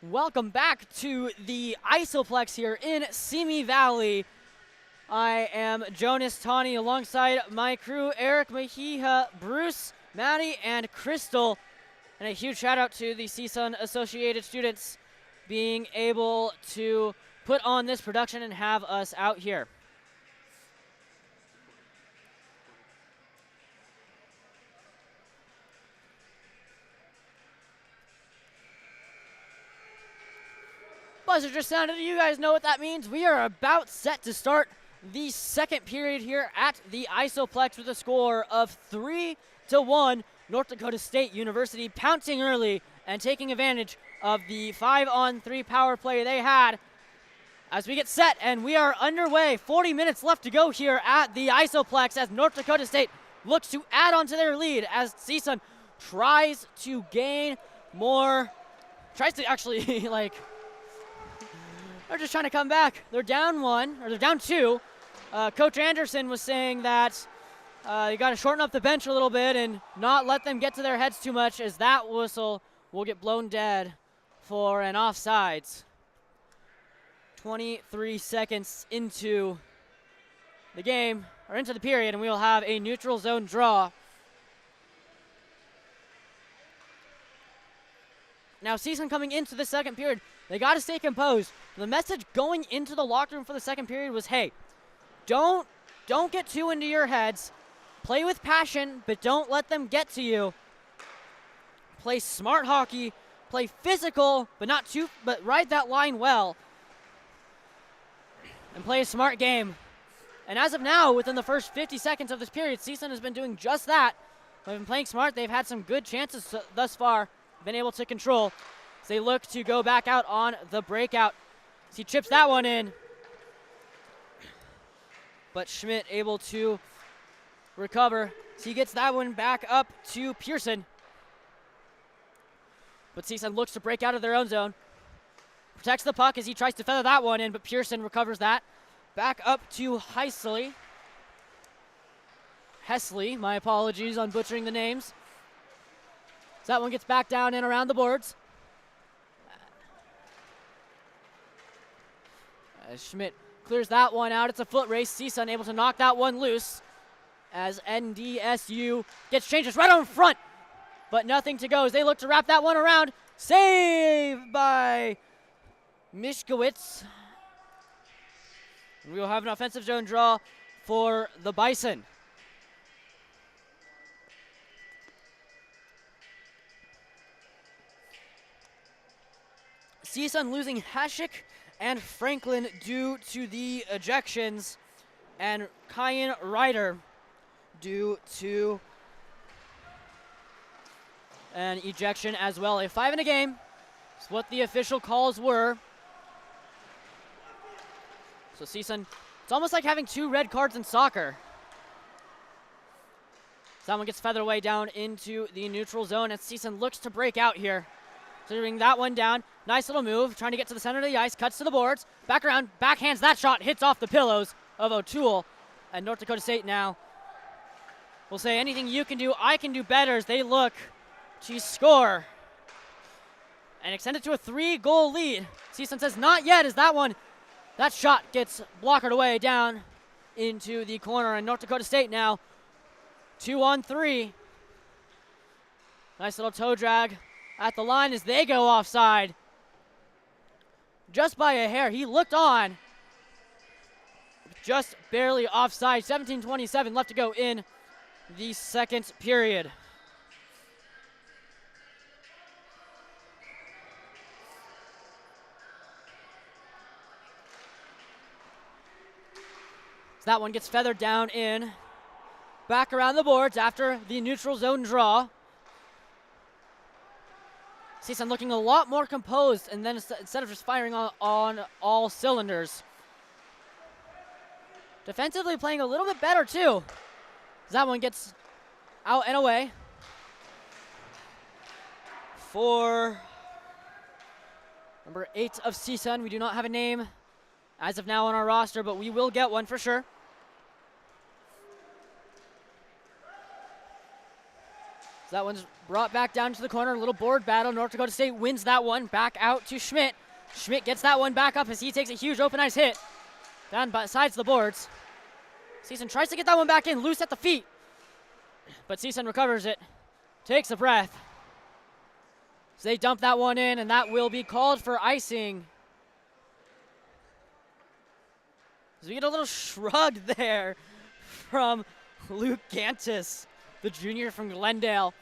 Welcome back to the Isoplex here in Simi Valley. I am Jonas Tawny alongside my crew, Eric, Mahia, Bruce, Maddie, and Crystal. And a huge shout out to the CSUN associated students being able to put on this production and have us out here. Buzzer just sounded. You guys know what that means. We are about set to start the second period here at the Isoplex with a score of 3-1. North Dakota State University pouncing early and taking advantage of the 5-on-3 power play they had. As we get set and we are underway, 40 minutes left to go here at the Isoplex as North Dakota State looks to add on to their lead as CSUN tries to gain more, tries to actually they're just trying to come back. They're down one, or they're down two. Coach Anderson was saying that you got to shorten up the bench a little bit and not let them get to their heads too much, as that whistle will get blown dead for an offsides. 23 seconds into the game, or into the period, and we will have a neutral zone draw. Now, CSUN coming into the second period, they got to stay composed. The message going into the locker room for the second period was, hey, don't get too into your heads. Play with passion, but don't let them get to you. Play smart hockey, play physical, but ride that line well. And play a smart game. And as of now, within the first 50 seconds of this period, CSUN has been doing just that. They've been playing smart. They've had some good chances thus far, been able to control. As they look to go back out on the breakout. As he chips that one in. But Schmidt able to recover. So he gets that one back up to Pearson. But CSUN looks to break out of their own zone. Protects the puck as he tries to feather that one in, but Pearson recovers that. Back up to Hesley, my apologies on butchering the names. So that one gets back down and around the boards. As Schmidt clears that one out, it's a foot race. CSUN able to knock that one loose as NDSU gets changes right on front, but nothing to go as they look to wrap that one around. Save by Mishkowitz. We will have an offensive zone draw for the Bison. CSUN losing Hashik and Franklin due to the ejections, and Kyan Ryder due to an ejection as well. A 5 in a game is what the official calls were. So CSUN, it's almost like having 2 red cards in soccer. So that one gets feathered away down into the neutral zone as CSUN looks to break out here. Clearing that one down. Nice little move, trying to get to the center of the ice, cuts to the boards, back around, backhands that shot, hits off the pillows of O'Toole. And North Dakota State now will say, anything you can do, I can do better, as they look to score and extend it to a 3-goal lead. CSUN says not yet, as that shot gets blockered away down into the corner, and North Dakota State now 2-on-3. Nice little toe drag at the line as they go offside. Just by a hair. He looked on. Just barely offside. 17:27 left to go in the second period. So that one gets feathered down in. Back around the boards after the neutral zone draw. CSUN looking a lot more composed, and then instead of just firing on all cylinders. Defensively playing a little bit better too. That one gets out and away. For number 8 of CSUN, we do not have a name as of now on our roster, but we will get one for sure. So that one's brought back down to the corner. A little board battle. North Dakota State wins that one. Back out to Schmidt. Schmidt gets that one back up as he takes a huge open ice hit down besides the boards. CSUN tries to get that one back in, loose at the feet. But CSUN recovers it, takes a breath. So they dump that one in, and that will be called for icing. So we get a little shrug there from Luke Gantis, the junior from Glendale.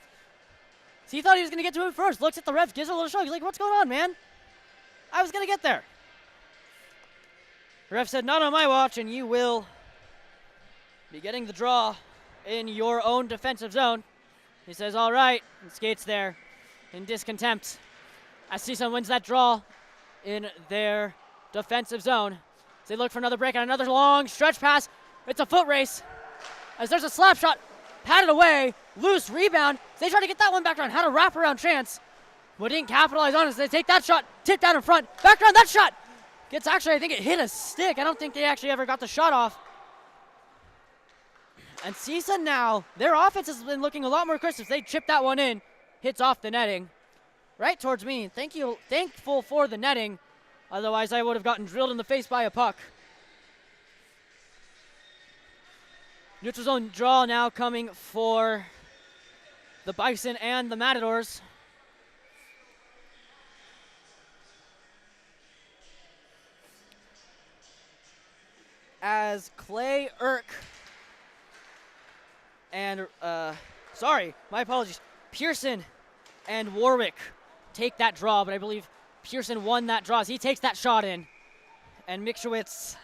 So he thought he was going to get to it first, looks at the ref, gives a little shrug. He's like, what's going on, man? I was going to get there. The ref said, not on my watch, and you will be getting the draw in your own defensive zone. He says, all right, and skates there in discontent as CSUN wins that draw in their defensive zone. So they look for another break and another long stretch pass. It's a foot race as there's a slap shot, patted away, loose rebound. They try to get that one back around, had a wraparound chance, but didn't capitalize on it. So they take that shot, tip down in front, back around that shot. Gets actually, I think it hit a stick. I don't think they actually ever got the shot off. And CSUN now, their offense has been looking a lot more crisp. They chip that one in, hits off the netting, right towards me. Thankful for the netting. Otherwise, I would have gotten drilled in the face by a puck. Neutral zone draw now coming for the Bison and the Matadors. As Clay Irk and, my apologies, Pearson and Warwick take that draw, but I believe Pearson won that draw as he takes that shot in. And Mishkowitz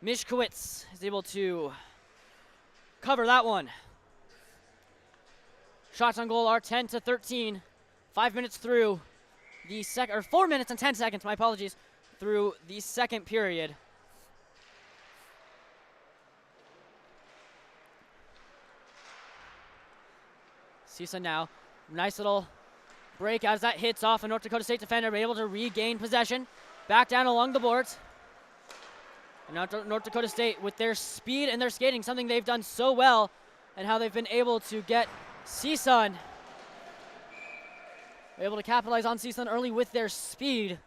is able to cover that one. Shots on goal are 10-13. 5 minutes through the second, or 4 minutes and 10 seconds, my apologies, through the second period. CSUN now, nice little break as that hits off a North Dakota State defender, but able to regain possession. Back down along the boards. And now North Dakota State with their speed and their skating, something they've done so well, and how they've been able to get CSUN, able to capitalize on CSUN early with their speed,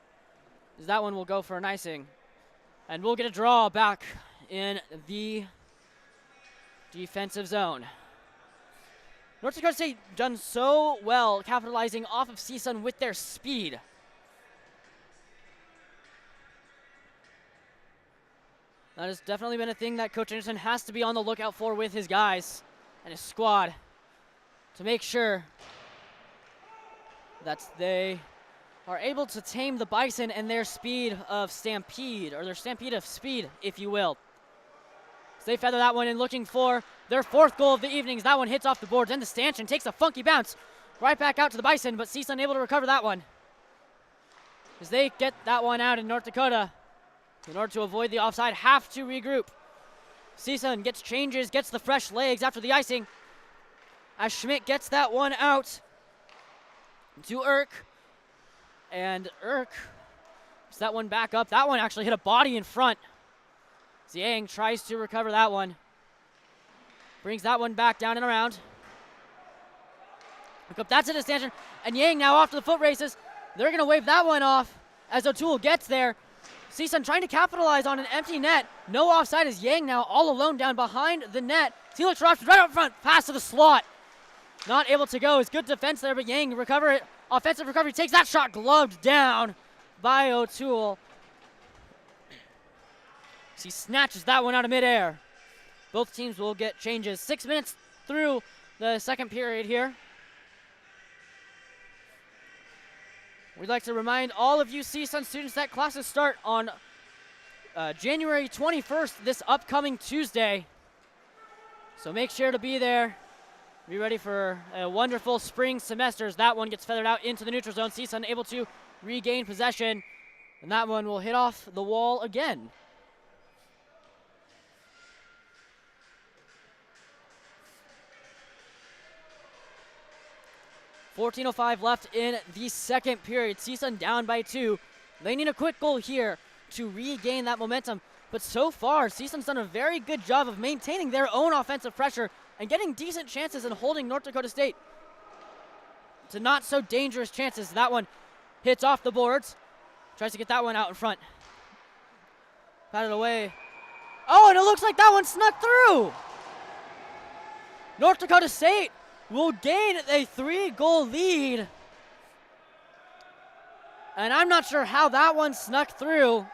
as that one will go for an icing. And we'll get a draw back in the defensive zone. North Dakota State done so well capitalizing off of CSUN with their speed. That has definitely been a thing that Coach Anderson has to be on the lookout for with his guys and his squad to make sure that they are able to tame the Bison and their speed of stampede, or their stampede of speed, if you will. So they feather that one in, looking for their fourth goal of the evening. That one hits off the boards and the stanchion, takes a funky bounce right back out to the Bison, but CSUN able to recover that one as they get that one out in North Dakota. In order to avoid the offside, have to regroup. CSUN gets changes, gets the fresh legs after the icing as Schmidt gets that one out to Irk. And Irk gets that one back up. That one actually hit a body in front. Yang tries to recover that one. Brings that one back down and around. Look up, that's a stanchion. And Yang now off to the foot races. They're going to wave that one off as O'Toole gets there. CSUN trying to capitalize on an empty net. No offside as Yang now all alone down behind the net. He looks for options right up front. Pass to the slot. Not able to go. It's good defense there, but Yang recover it. Offensive recovery, takes that shot, gloved down by O'Toole. He snatches that one out of midair. Both teams will get changes. 6 minutes through the second period here. We'd like to remind all of you CSUN students that classes start on January 21st, this upcoming Tuesday. So make sure to be there. Be ready for a wonderful spring semester as that one gets feathered out into the neutral zone. CSUN able to regain possession, and that one will hit off the wall again. .405 left in the second period. CSUN down by 2. They need a quick goal here to regain that momentum. But so far, CSUN's done a very good job of maintaining their own offensive pressure and getting decent chances and holding North Dakota State to not so dangerous chances. That one hits off the boards. Tries to get that one out in front. Batted away. Oh, and it looks like that one snuck through. North Dakota State will gain a 3-goal lead. And I'm not sure how that one snuck through.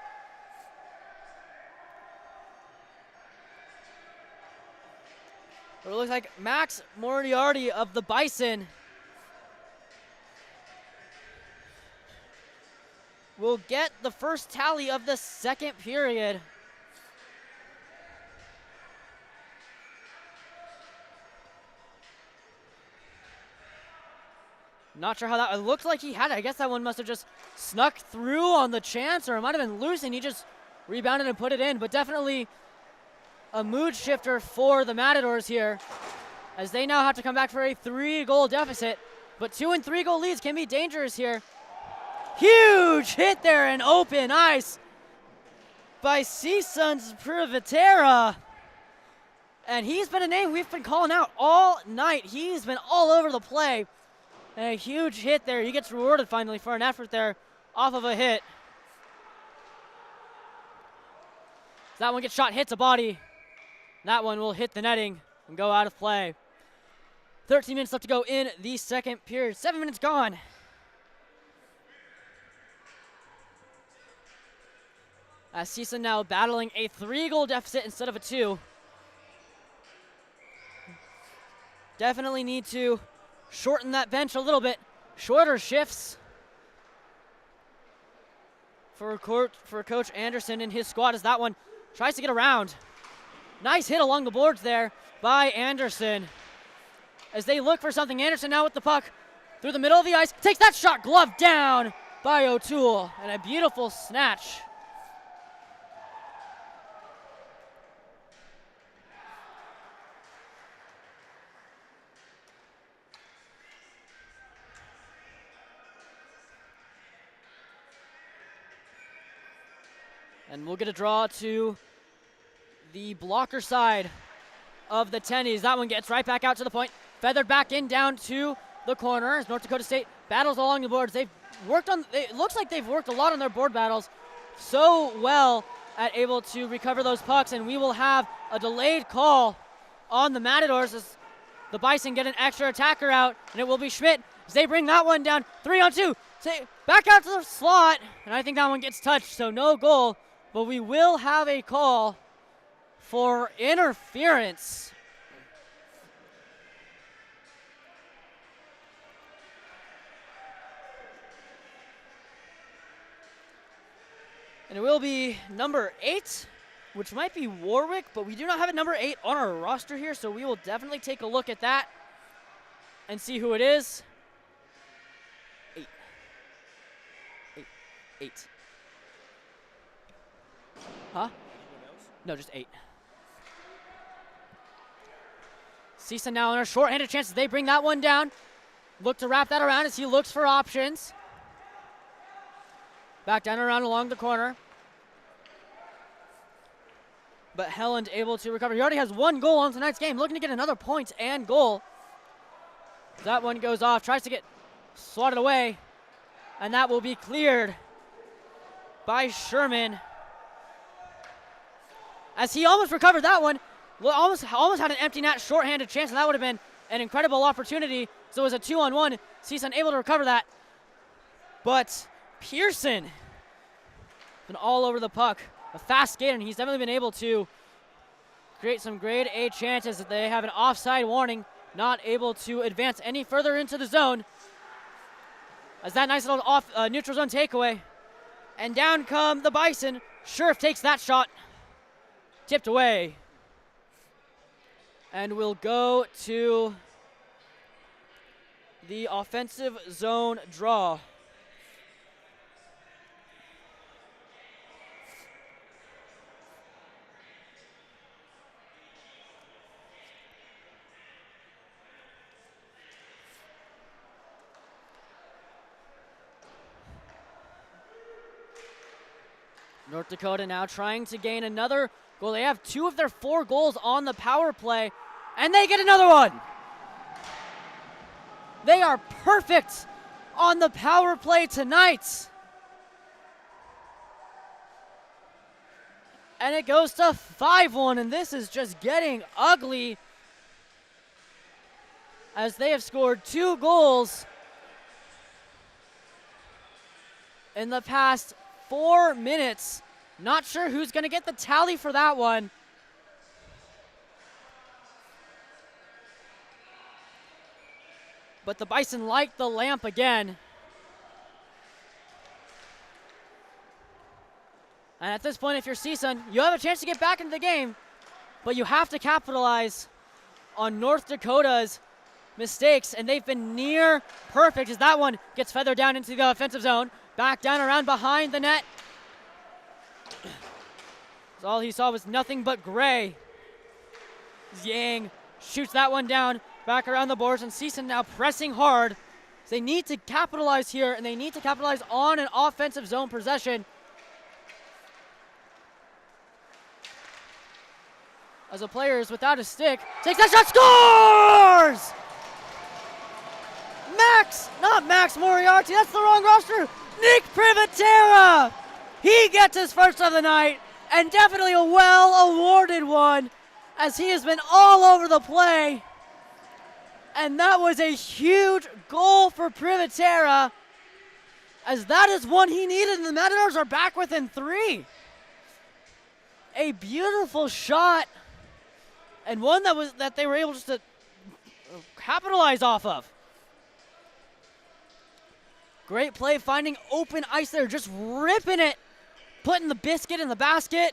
But it looks like Max Moriarty of the Bison will get the first tally of the second period. Not sure how that, it looked like he had it. I guess that one must have just snuck through on the chance, or it might have been loose and he just rebounded and put it in. But definitely a mood shifter for the Matadors here, as they now have to come back for a 3-goal deficit. But 2 and 3-goal leads can be dangerous here. Huge hit there in open ice by CSUN's Privatera. And he's been a name we've been calling out all night. He's been all over the play. And a huge hit there. He gets rewarded finally for an effort there off of a hit. That one gets shot, hits a body. That one will hit the netting and go out of play. 13 minutes left to go in the second period. 7 minutes gone. As CSUN now battling a 3-goal deficit instead of a 2. Definitely need to shorten that bench a little bit. Shorter shifts for Coach Anderson and his squad as that one tries to get around. Nice hit along the boards there by Anderson. As they look for something, Anderson now with the puck through the middle of the ice. Takes that shot, glove down by O'Toole. And a beautiful snatch. And we'll get a draw to the blocker side of the tennies. That one gets right back out to the point. Feathered back in down to the corner as North Dakota State battles along the boards. They've worked on, it looks like they've worked a lot on their board battles so well at able to recover those pucks. And we will have a delayed call on the Matadors as the Bison get an extra attacker out. And it will be Schmidt as they bring that one down. 3-on-2. Back out to the slot. And I think that one gets touched, so no goal. But we will have a call for interference. And it will be number 8, which might be Warwick, but we do not have a number 8 on our roster here, so we will definitely take a look at that and see who it is. 8. Huh? No, just 8. CSUN now in a short-handed chance as they bring that one down. Look to wrap that around as he looks for options. Back down around along the corner. But Helland able to recover. He already has 1 goal on tonight's game, looking to get another point and goal. That one goes off, tries to get swatted away, and that will be cleared by Sherman. As he almost recovered that one, almost had an empty net shorthanded chance, and that would have been an incredible opportunity. So it was a 2-on-1. CSUN able to recover that. But Pearson been all over the puck. A fast skater, and he's definitely been able to create some grade A chances. That they have an offside warning, not able to advance any further into the zone. As that nice little neutral zone takeaway. And down come the Bison. Scherf takes that shot. Tipped away. And we'll go to the offensive zone draw. North Dakota now trying to gain another goal. They have 2 of their 4 goals on the power play, and they get another one. They are perfect on the power play tonight. And it goes to 5-1, and this is just getting ugly as they have scored 2 goals in the past 4 minutes. Not sure who's going to get the tally for that one. But the Bison light the lamp again. And at this point, if you're CSUN, you have a chance to get back into the game, but you have to capitalize on North Dakota's mistakes, and they've been near perfect as that one gets feathered down into the offensive zone. Back down around behind the net. So all he saw was nothing but gray. Yang shoots that one down, back around the boards, and CSUN now pressing hard. They need to capitalize here, and they need to capitalize on an offensive zone possession. As a player is without a stick, takes that shot, scores! Not Max Moriarty, that's the wrong roster. Nick Privatera! He gets his first of the night, and definitely a well-awarded one, as he has been all over the play. And that was a huge goal for Privatera, as that is one he needed, and the Matadors are back within 3. A beautiful shot, and one that they were able just to capitalize off of. Great play, finding open ice there, just ripping it, putting the biscuit in the basket.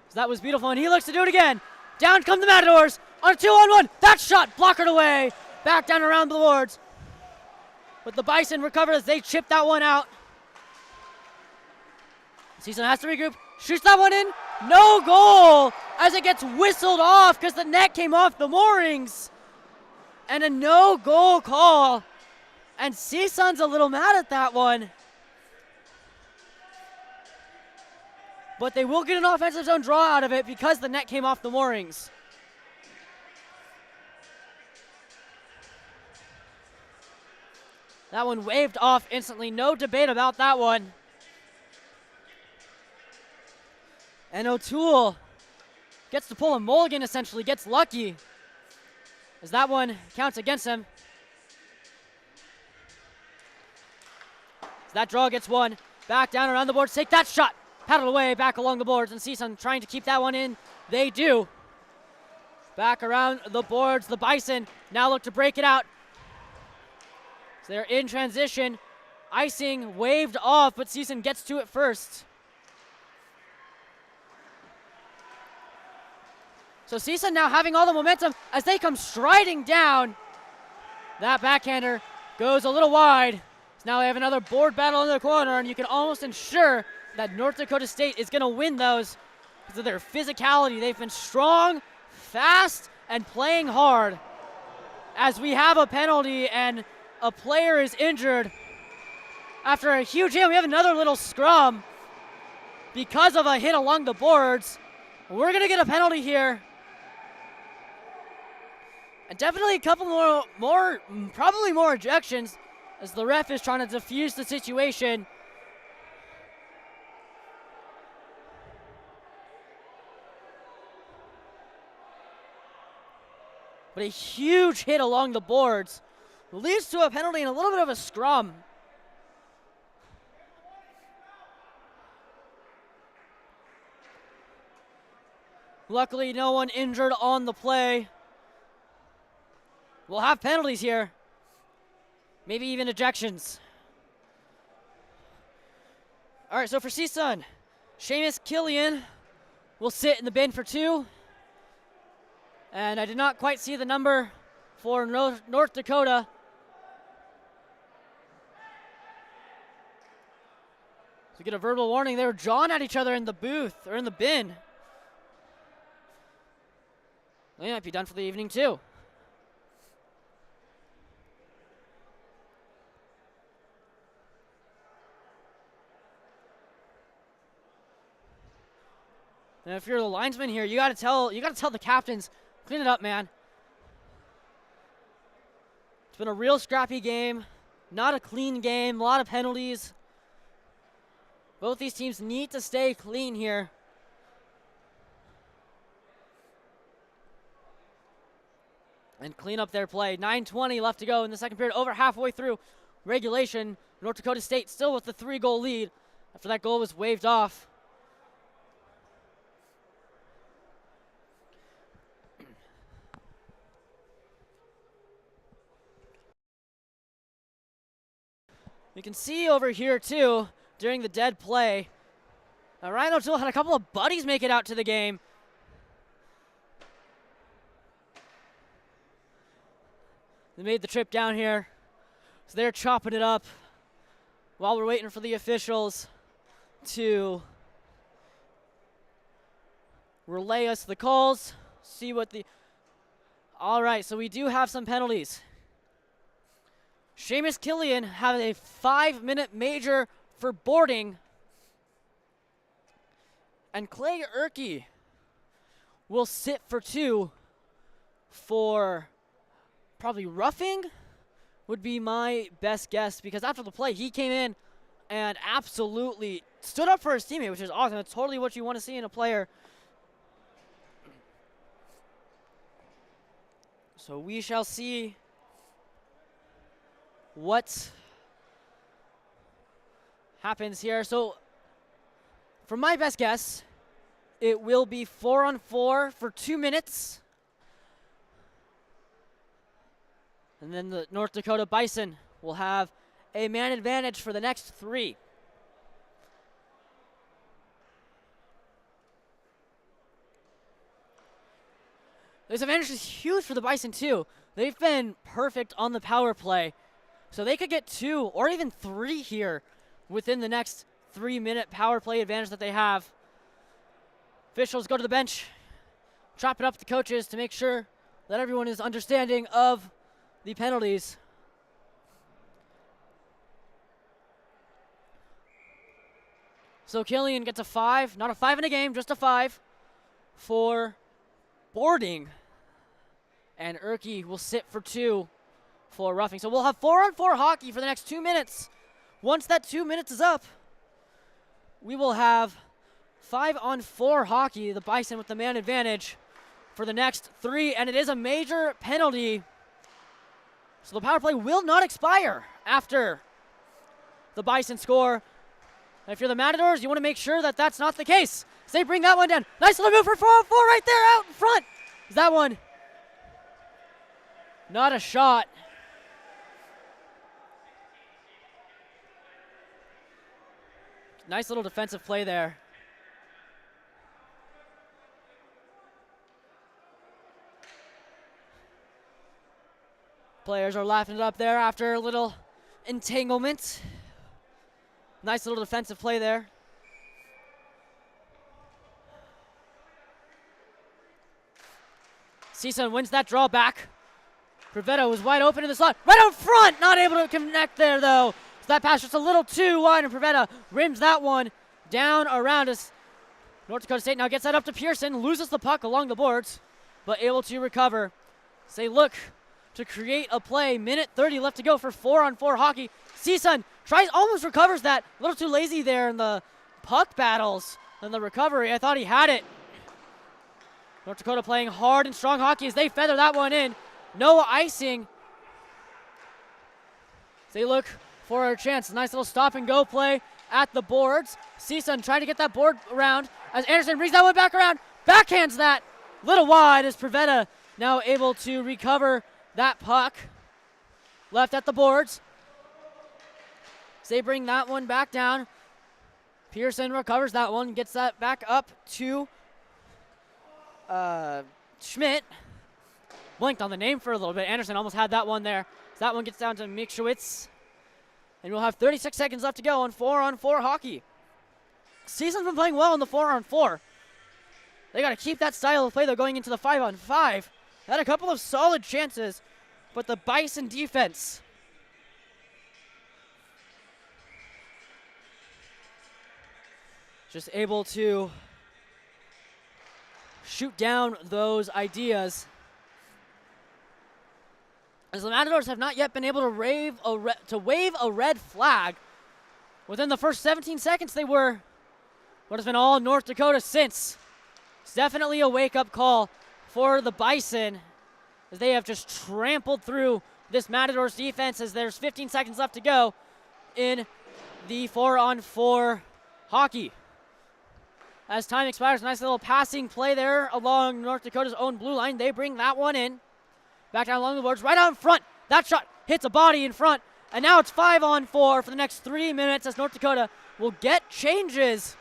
So that was beautiful, and he looks to do it again. Down come the Matadors on a 2-on-1. That shot blockered away. Back down around the boards. But the Bison recover as they chip that one out. CSUN has to regroup, shoots that one in. No goal as it gets whistled off because the net came off the moorings. And a no-goal call. And CSUN's a little mad at that one. But they will get an offensive zone draw out of it because the net came off the moorings. That one waved off instantly. No debate about that one. And O'Toole gets to pull a mulligan, essentially, gets lucky, as that one counts against him. As that draw gets won, back down around the boards, take that shot, paddle away, back along the boards, and CSUN trying to keep that one in. They do. Back around the boards, the Bison now look to break it out. So they're in transition. Icing waved off, but CSUN gets to it first. So CSUN now having all the momentum as they come striding down. That backhander goes a little wide. So now they have another board battle in the corner, and you can almost ensure that North Dakota State is going to win those because of their physicality. They've been strong, fast, and playing hard. As we have a penalty and a player is injured after a huge hit, we have another little scrum because of a hit along the boards. We're going to get a penalty here. And definitely a couple probably more ejections as the ref is trying to defuse the situation. But a huge hit along the boards leads to a penalty and a little bit of a scrum. Luckily, no one injured on the play. We'll have penalties here. Maybe even ejections. All right, so for CSUN, Seamus Killian will sit in the bin for 2. And I did not quite see the number for North Dakota. So get a verbal warning. They were jawing at each other in the booth, or in the bin. They might be done for the evening too. And if you're the linesman here, you gotta tell the captains, Clean it up, man. It's been a real scrappy game. Not a clean game. A lot of penalties. Both these teams need to stay clean here. And clean up their play. 9:20 left to go in the second period. Over halfway through regulation. North Dakota State still with the 3-goal lead after that goal was waved off. You can see over here too, during the dead play, Ryan O'Toole had a couple of buddies make it out to the game. They made the trip down here, so they're chopping it up while we're waiting for the officials to relay us the calls, see what the... All right, so we do have some penalties. Seamus Killian had a 5-minute major for boarding. And Clay Erkey will sit for 2 for probably roughing would be my best guess, because after the play, he came in and absolutely stood up for his teammate, which is awesome. It's totally what you want to see in a player. So we shall see what happens here. So for my best guess, it will be 4-on-4 for 2 minutes. And then the North Dakota Bison will have a man advantage for the next 3. This advantage is huge for the Bison too. They've been perfect on the power play. So they could get 2 or even 3 here within the next 3-minute power play advantage that they have. Officials go to the bench, chop it up with the coaches to make sure that everyone is understanding of the penalties. So Killian gets a 5, not a 5 in a game, just a 5 for boarding. And Erkey will sit for 2 for roughing. So we'll have 4-on-4 hockey for the next 2 minutes. Once that 2 minutes is up, we will have 5-on-4 hockey, the Bison with the man advantage for the next 3, and it is a major penalty. So the power play will not expire after the Bison score. And if you're the Matadors, you want to make sure that that's not the case. So they bring that one down. Nice little move for 4-on-4 right there out in front. Is that one? Not a shot. Nice little defensive play there. Players are laughing it up there after a little entanglement. Nice little defensive play there. CSUN wins that draw back. Prevetta was wide open in the slot. Right out front! Not able to connect there, though. So that pass just a little too wide, and Prevetta rims that one down around us. North Dakota State now gets that up to Pearson. Loses the puck along the boards, but able to recover. So they look to create a play. Minute 30 left to go for 4-on-4 hockey. CSUN almost recovers that. A little too lazy there in the puck battles and the recovery. I thought he had it. North Dakota playing hard and strong hockey as they feather that one in. No icing. They look for a chance. Nice little stop and go play at the boards. CSUN trying to get that board around as Anderson brings that one back around. Backhands that. Little wide as Prevetta now able to recover that puck. Left at the boards. So they bring that one back down. Pearson recovers that one. Gets that back up to Schmidt. Blinked on the name for a little bit. Anderson almost had that one there. So that one gets down to Mikshowitz. And we'll have 36 seconds left to go on 4-on-4 hockey. CSUN's been playing well on the 4-on-4. They got to keep that style of play, though, going into the 5-on-5. Had a couple of solid chances, but the Bison defense just able to shoot down those ideas. as the Matadors have not yet been able to wave a red flag. Within the first 17 seconds, they were what has been all North Dakota since. It's definitely a wake-up call for the Bison, as they have just trampled through this Matadors defense as there's 15 seconds left to go in the 4-on-4 hockey. As time expires, nice little passing play there along North Dakota's own blue line. They bring that one in. Back down along the boards, right out in front. That shot hits a body in front. And now it's 5-on-4 for the next 3 minutes as North Dakota will get changes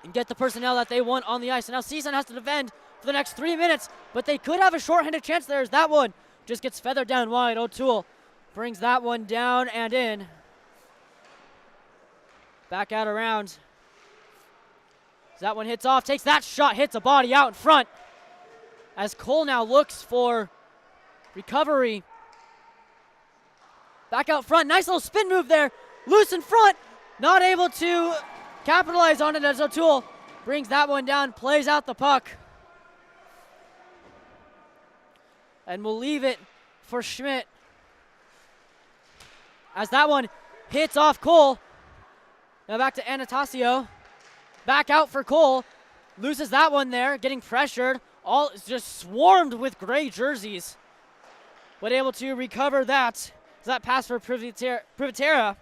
and get the personnel that they want on the ice. And now CSUN has to defend for the next 3 minutes, but they could have a shorthanded chance there as that one just gets feathered down wide. O'Toole brings that one down and in. Back out around. As that one hits off, takes that shot, hits a body out in front. As Cole now looks for recovery. Back out front, nice little spin move there. Loose in front, not able to capitalize on it as O'Toole brings that one down, plays out the puck. And we'll leave it for Schmidt. As that one hits off Cole. Now back to Anastasio. Back out for Cole. Loses that one there, getting pressured. All is just swarmed with gray jerseys. But able to recover that. That pass for Privatera.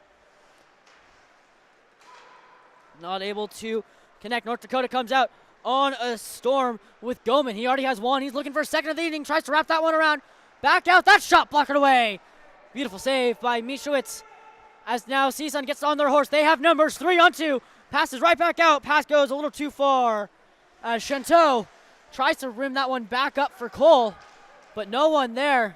Not able to connect. North Dakota comes out on a storm with Goman. He already has one. He's looking for a second of the evening. Tries to wrap that one around. Back out. That shot blocked away. Beautiful save by Mishowitz. As now CSUN gets on their horse. They have numbers 3-on-2. Passes right back out. Pass goes a little too far. As Chanteau tries to rim that one back up for Cole. But no one there.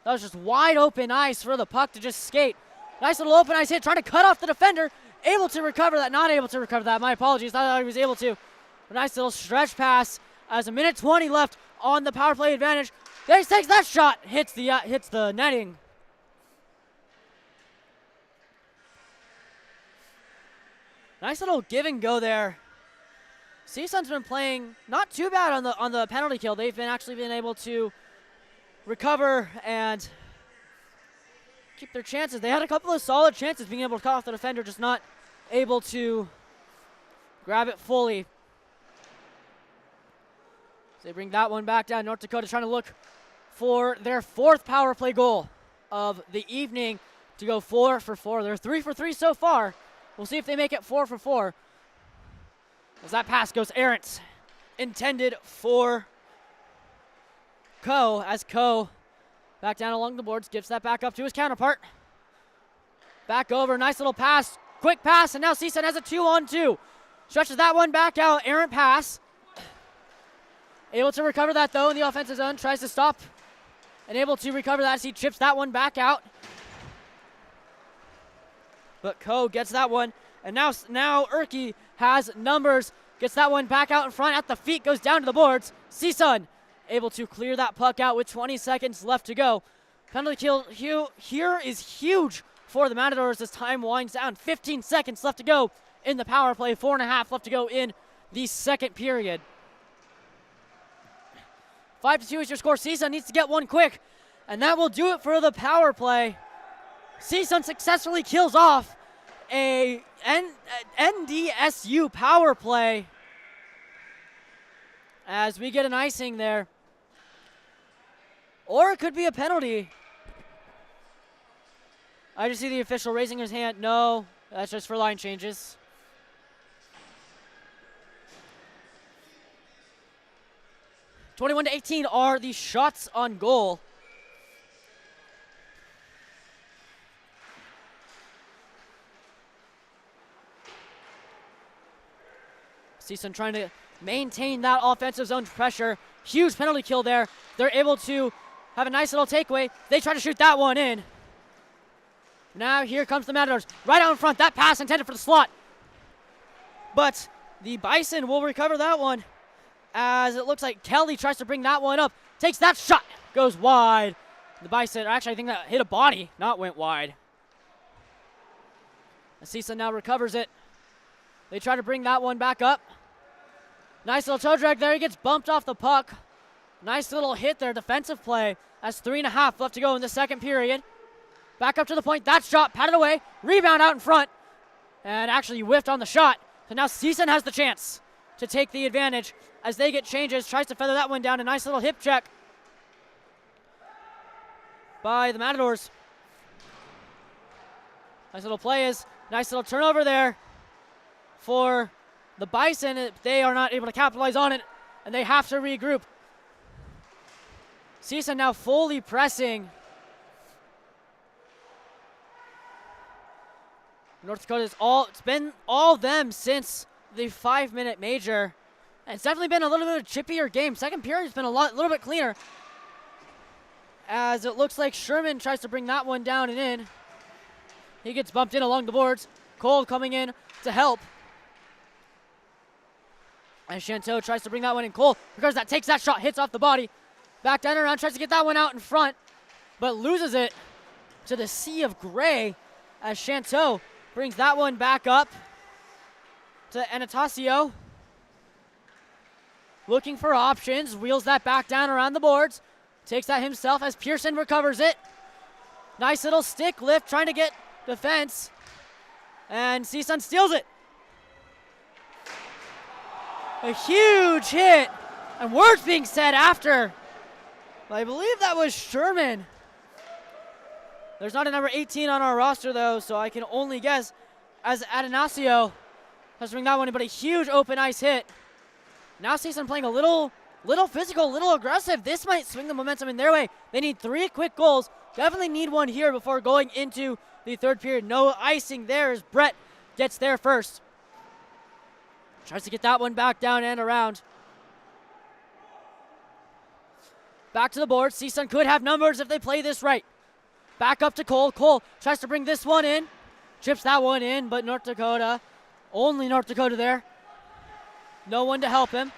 That was just wide open ice for the puck to just skate. Nice little open ice hit, trying to cut off the defender. Able to recover that, not able to recover that. My apologies, thought he was able to. A nice little stretch pass as a minute 20 left on the power play advantage. There he takes that shot, hits the netting. Nice little give and go there. CSUN's been playing not too bad on the penalty kill. They've actually been able to recover and keep their chances. They had a couple of solid chances being able to cut off the defender, just not able to grab it fully. So they bring that one back down. North Dakota trying to look for their 4th power play goal of the evening to go 4 for 4. They're 3 for 3 so far. We'll see if they make it 4 for 4. As that pass goes errant, intended for Coe, as Coe back down along the boards, gives that back up to his counterpart. Back over, nice little pass, quick pass, and now CSUN has a 2-on-2. Stretches that one back out, errant pass. Able to recover that though in the offensive zone, tries to stop, and able to recover that as he chips that one back out. But Coe gets that one, and now Erke has numbers, gets that one back out in front at the feet, goes down to the boards. CSUN able to clear that puck out with 20 seconds left to go. Penalty kill here is huge for the Matadors as time winds down. 15 seconds left to go in the power play. 4.5 left to go in the second period. 5-2 is your score. CSUN needs to get one quick, and that will do it for the power play. CSUN successfully kills off a NDSU power play as we get an icing there. Or it could be a penalty. I just see the official raising his hand. No, that's just for line changes. (21-18) are the shots on goal. CSUN trying to maintain that offensive zone pressure. Huge penalty kill there. They're able to have a nice little takeaway. They try to shoot that one in. Now here comes the Matadors. Right out in front. That pass intended for the slot. But the Bison will recover that one as it looks like Kelly tries to bring that one up. Takes that shot. Goes wide. The Bison, actually I think that hit a body, not went wide. CSUN now recovers it. They try to bring that one back up. Nice little toe drag there. He gets bumped off the puck. Nice little hit there, defensive play. That's 3.5 left to go in the second period. Back up to the point. That shot patted away. Rebound out in front. And actually whiffed on the shot. So now CSUN has the chance to take the advantage as they get changes. Tries to feather that one down. A nice little hip check by the Matadors. Nice little play is. Nice little turnover there for the Bison. They are not able to capitalize on it, and they have to regroup. CSUN now fully pressing. North Dakota's it's been all them since the 5-minute major. And it's definitely been a little bit of a chippier game. Second period's been a little bit cleaner, as it looks like Sherman tries to bring that one down and in. He gets bumped in along the boards. Cole coming in to help. And Chanteau tries to bring that one in. Cole, because that takes that shot, hits off the body. Back down and around, tries to get that one out in front, but loses it to the sea of gray as Chanteau brings that one back up to Anastasio. Looking for options, wheels that back down around the boards. Takes that himself as Pearson recovers it. Nice little stick lift, trying to get defense. And CSUN steals it. A huge hit. And words being said after. I believe that was Sherman. There's not a number 18 on our roster, though, so I can only guess as Adanasio has to bring that one in, but a huge open ice hit. Now CSUN playing a little physical, a little aggressive. This might swing the momentum in their way. They need 3 quick goals. Definitely need one here before going into the third period. No icing there as Brett gets there first. Tries to get that one back down and around. Back to the board. CSUN could have numbers if they play this right. Back up to Cole. Cole tries to bring this one in. Chips that one in, but North Dakota, only North Dakota there. No one to help him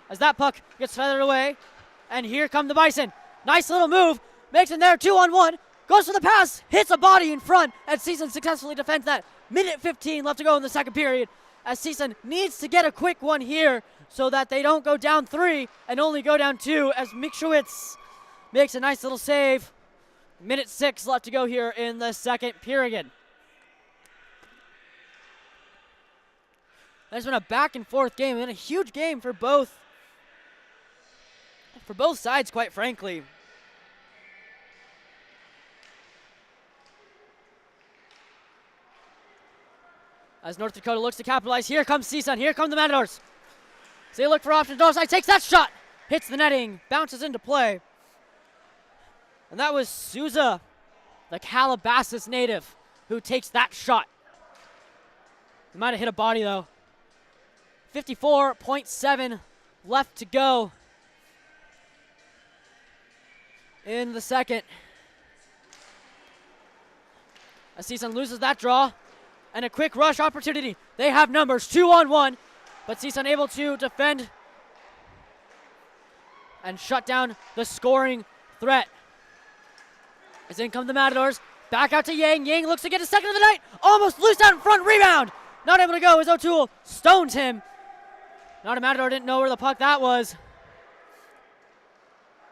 as that puck gets feathered away. And here come the Bison. Nice little move. Makes it there, 2-on-1. Goes for the pass. Hits a body in front. And CSUN successfully defends that. Minute 15 left to go in the second period. As CSUN needs to get a quick one here so that they don't go down 3 and only go down 2 as Mikshowitz makes a nice little save. Minute 6 left to go here in the second period. It's been a back and forth game and a huge game for both sides, quite frankly. As North Dakota looks to capitalize, here comes CSUN, here come the Matadors. So they look for options. Northside takes that shot, hits the netting, bounces into play. And that was Souza, the Calabasas native, who takes that shot. He might have hit a body though. 54.7 left to go in the second. As CSUN loses that draw, and a quick rush opportunity. They have numbers, 2-on-1, but CSUN able to defend and shut down the scoring threat. As in come the Matadors, back out to Yang. Yang looks to get a second of the night, almost loose out in front, rebound. Not able to go as O'Toole stones him. Not a Matador, didn't know where the puck that was.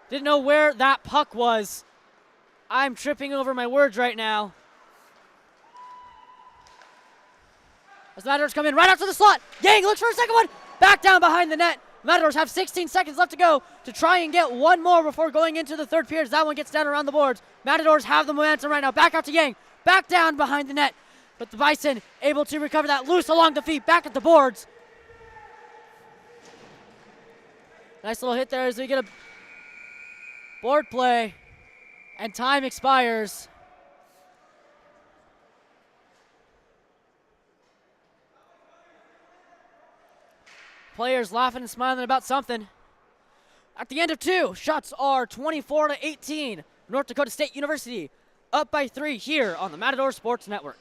Didn't know where that puck was. I'm tripping over my words right now. As the Matadors come in right after the slot. Yang looks for a second one. Back down behind the net. Matadors have 16 seconds left to go to try and get one more before going into the third period. That one gets down around the boards. Matadors have the momentum right now. Back out to Yang. Back down behind the net. But the Bison able to recover that loose along the feet. Back at the boards. Nice little hit there as we get a board play. And time expires. Players laughing and smiling about something. At the end of 2, shots are 24-18. North Dakota State University up by 3 here on the Matador Sports Network.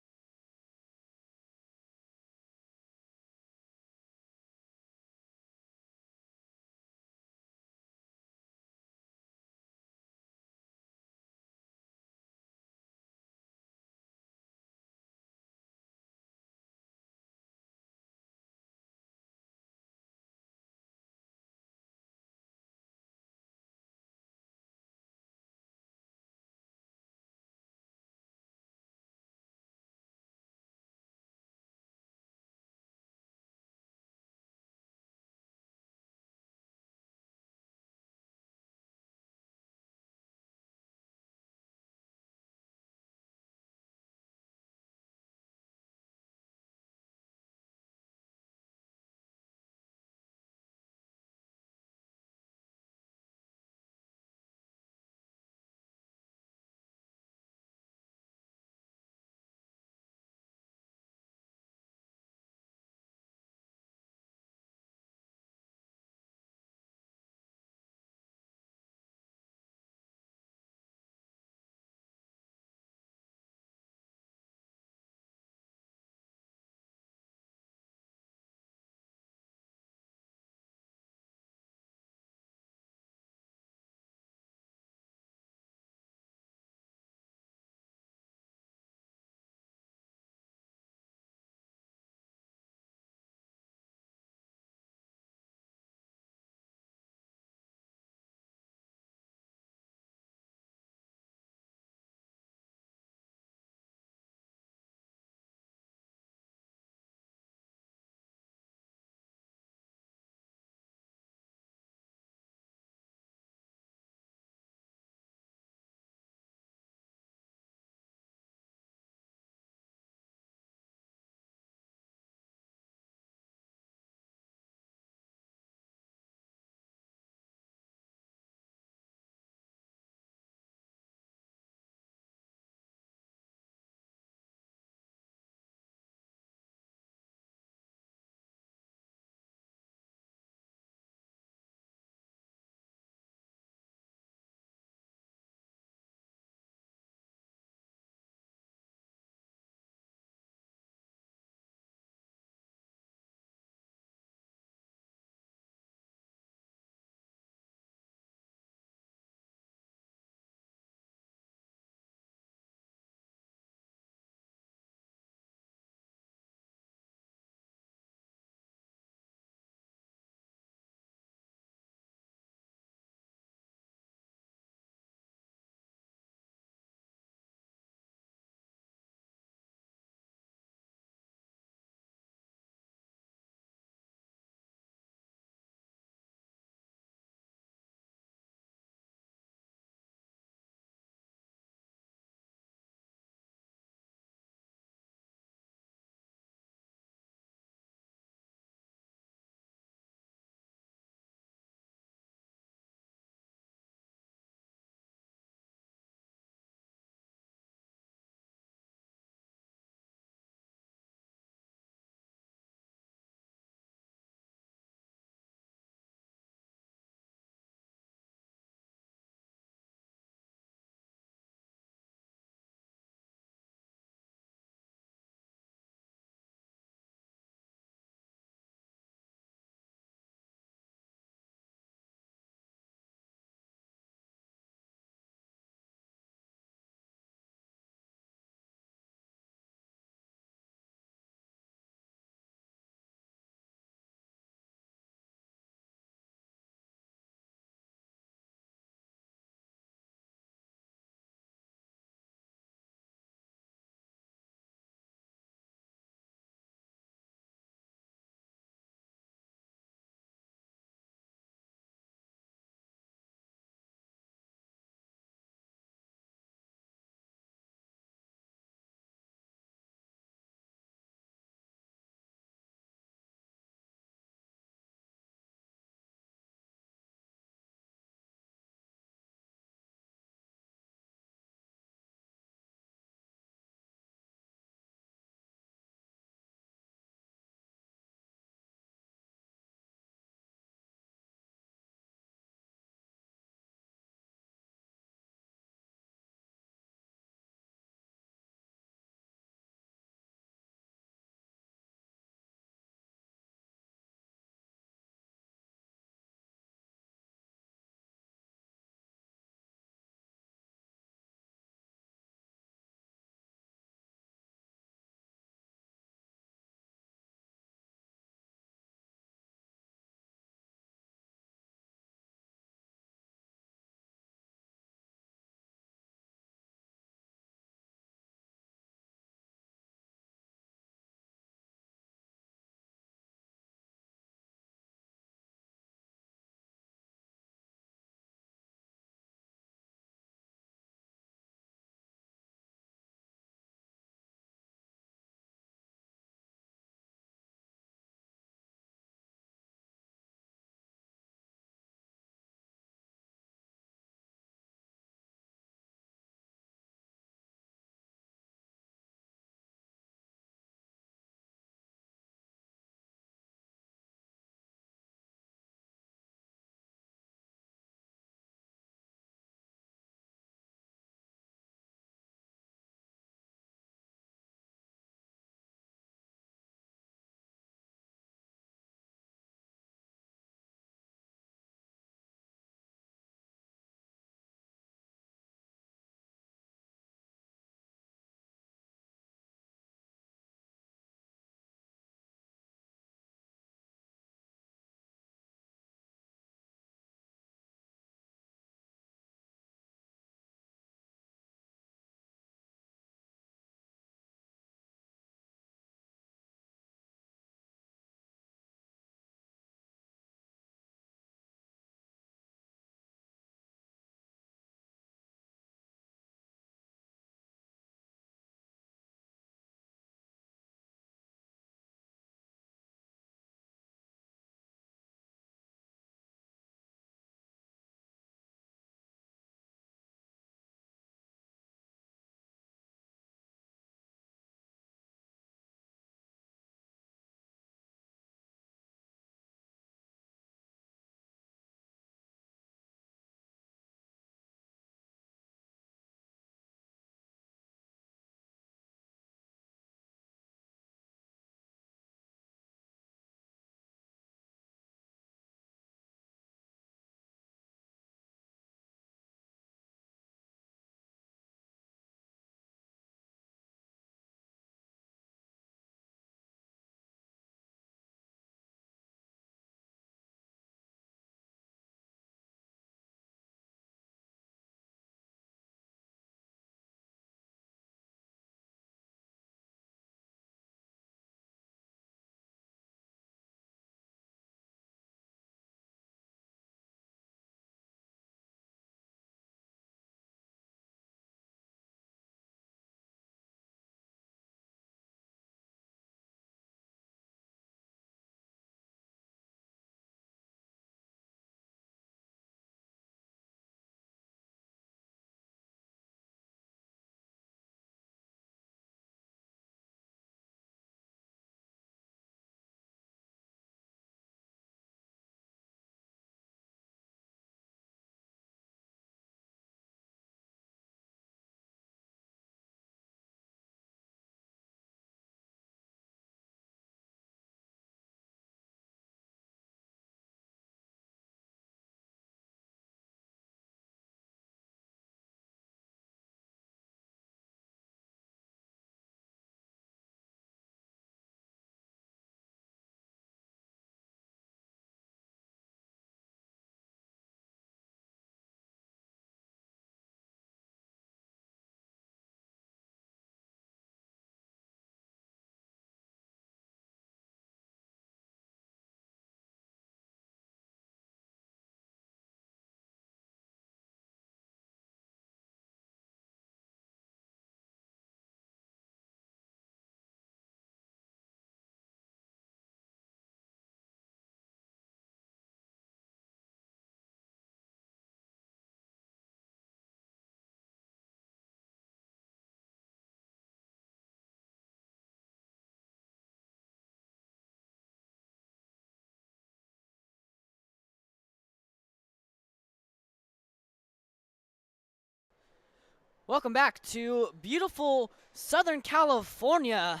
Welcome back to beautiful Southern California.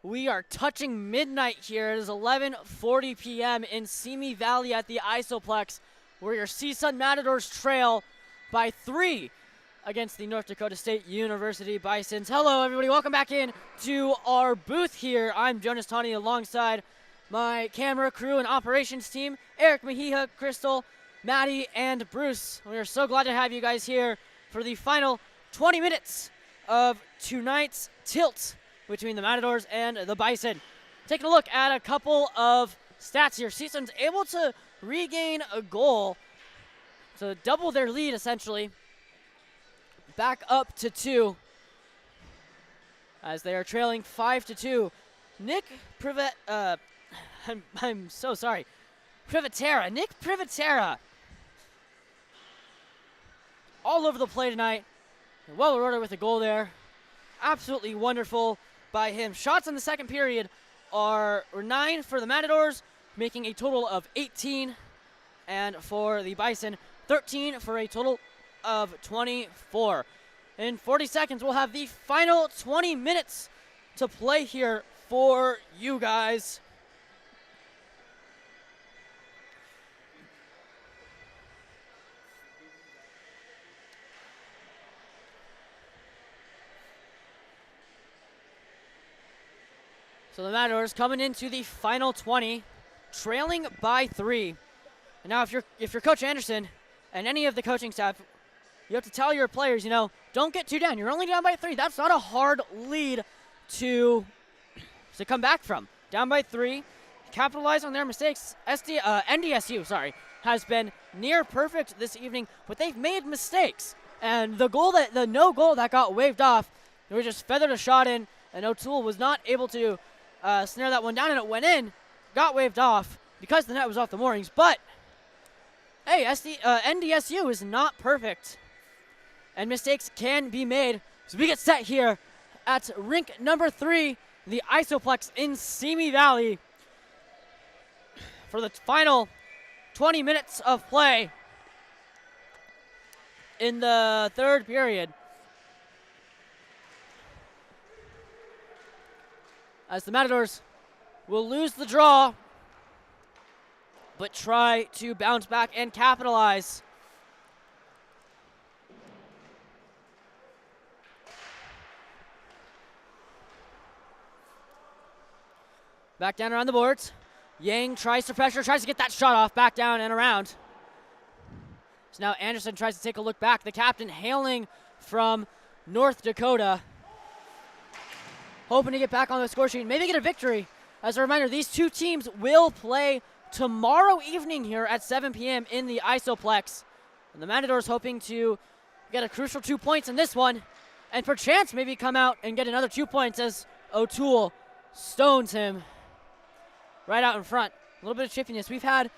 We are touching midnight here. It is 11:40 p.m. in Simi Valley at the Isoplex, where your CSUN Matadors trail by 3 against the North Dakota State University Bisons. Hello, everybody. Welcome back in to our booth here. I'm Jonas Tawney alongside my camera crew and operations team, Eric Mejia, Crystal, Maddie, and Bruce. We are so glad to have you guys here for the final 20 minutes of tonight's tilt between the Matadors and the Bison. Taking a look at a couple of stats here. CSUN's able to regain a goal to double their lead, essentially, back up to 2 as they are trailing 5-2. Nick Privet, I'm so sorry. Privatera, Nick Privatera, all over the play tonight. Well ordered with a goal there. Absolutely wonderful by him. Shots in the second period were 9 for the Matadors, making a total of 18. And for the Bison, 13 for a total of 24. In 40 seconds, we'll have the final 20 minutes to play here for you guys. So the Matadors coming into the final 20, trailing by 3. And now if you're Coach Anderson and any of the coaching staff, you have to tell your players, don't get too down. You're only down by 3. That's not a hard lead to come back from. Down by 3, capitalize on their mistakes. NDSU, has been near perfect this evening, but they've made mistakes. And the no goal that got waved off, they were just feathered a shot in, and O'Toole was not able to snare that one down, and it went in, got waved off because the net was off the moorings. But hey, NDSU is not perfect, and mistakes can be made. So we get set here at rink number 3, the Isoplex in Simi Valley, for the final 20 minutes of play in the third period, as the Matadors will lose the draw, but try to bounce back and capitalize. Back down around the boards. Yang tries to pressure, tries to get that shot off, back down and around. So now Anderson tries to take a look back. The captain hailing from North Dakota, hoping to get back on the score sheet, maybe get a victory. As a reminder, these two teams will play tomorrow evening here at 7 p.m. in the Isoplex. And the Matadors hoping to get a crucial 2 points in this one, and perchance maybe come out and get another 2 points as O'Toole stones him right out in front. A little bit of chippiness. We've had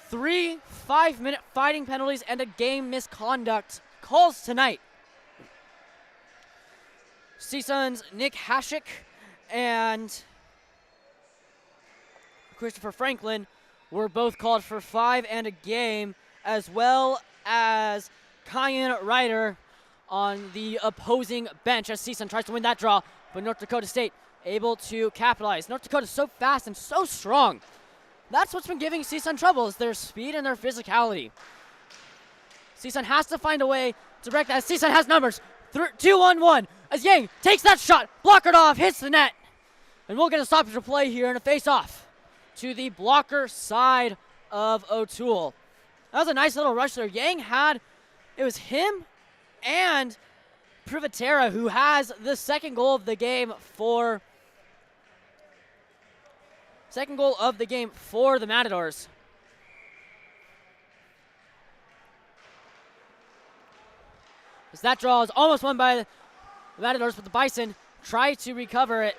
3 5-minute fighting penalties and a game misconduct calls tonight. CSUN's Nick Hashik and Christopher Franklin were both called for 5 and a game, as well as Kyan Ryder on the opposing bench as CSUN tries to win that draw, but North Dakota State able to capitalize. North Dakota is so fast and so strong. That's what's been giving CSUN trouble, is their speed and their physicality. CSUN has to find a way to break that. CSUN has numbers. 2-on-1 as Yang takes that shot, blockered off, hits the net. And we'll get a stoppage of play here and a face-off to the blocker side of O'Toole. That was a nice little rush there. Yang it was him and Privatera who has the second goal of the game for the Matadors. As that draw is almost won by the Matadors, but the Bison try to recover it.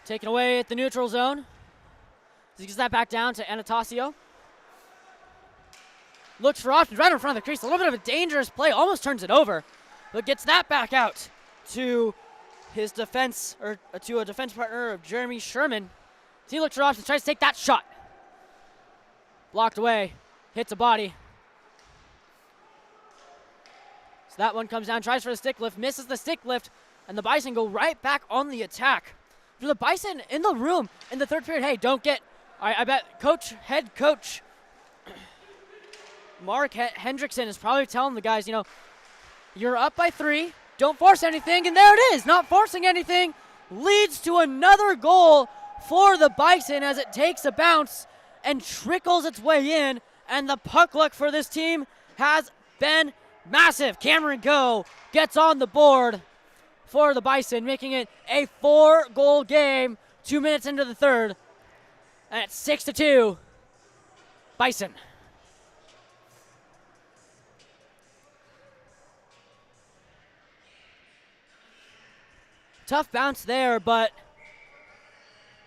Taken away at the neutral zone. As he gets that back down to Anastasio. Looks for options right in front of the crease. A little bit of a dangerous play. Almost turns it over. But gets that back out to his defense, or to a defense partner of Jeremy Sherman. He looks for options. Tries to take that shot. Blocked away. Hits a body. So that one comes down, tries for the stick lift, misses the stick lift, and the Bison go right back on the attack. For the Bison in the room in the third period, hey, don't get, I bet head coach Mark Hendrickson is probably telling the guys, you're up by 3, don't force anything, and there it is, not forcing anything, leads to another goal for the Bison as it takes a bounce and trickles its way in, and the puck luck for this team has been massive. Cameron Go gets on the board for the Bison, making it a 4-goal game 2 minutes into the third, and it's 6-2, Bison. Tough bounce there, but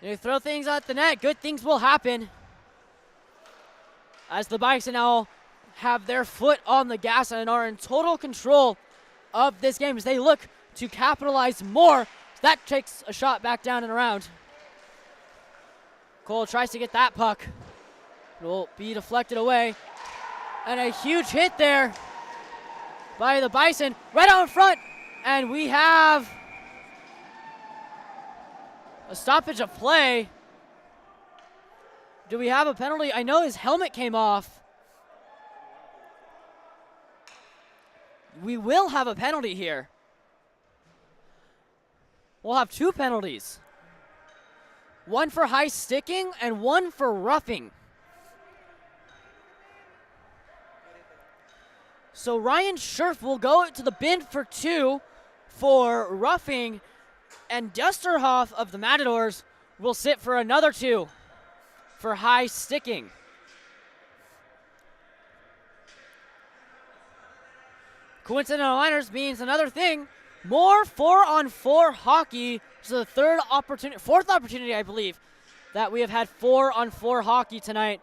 you throw things at the net, good things will happen. As the Bison now have their foot on the gas and are in total control of this game as they look to capitalize more. That takes a shot back down and around. Cole tries to get that puck. It will be deflected away. And a huge hit there by the Bison right out in front. And we have a stoppage of play. Do we have a penalty? I know his helmet came off. We will have a penalty here. We'll have 2 penalties. One for high sticking and one for roughing. So Ryan Scherf will go to the bin for 2 for roughing, and Dusterhoff of the Matadors will sit for another 2 for high sticking. Coincidental liners means another thing. More 4-on-4 hockey. This is the 4th opportunity, I believe, that we have had 4-on-4 hockey tonight.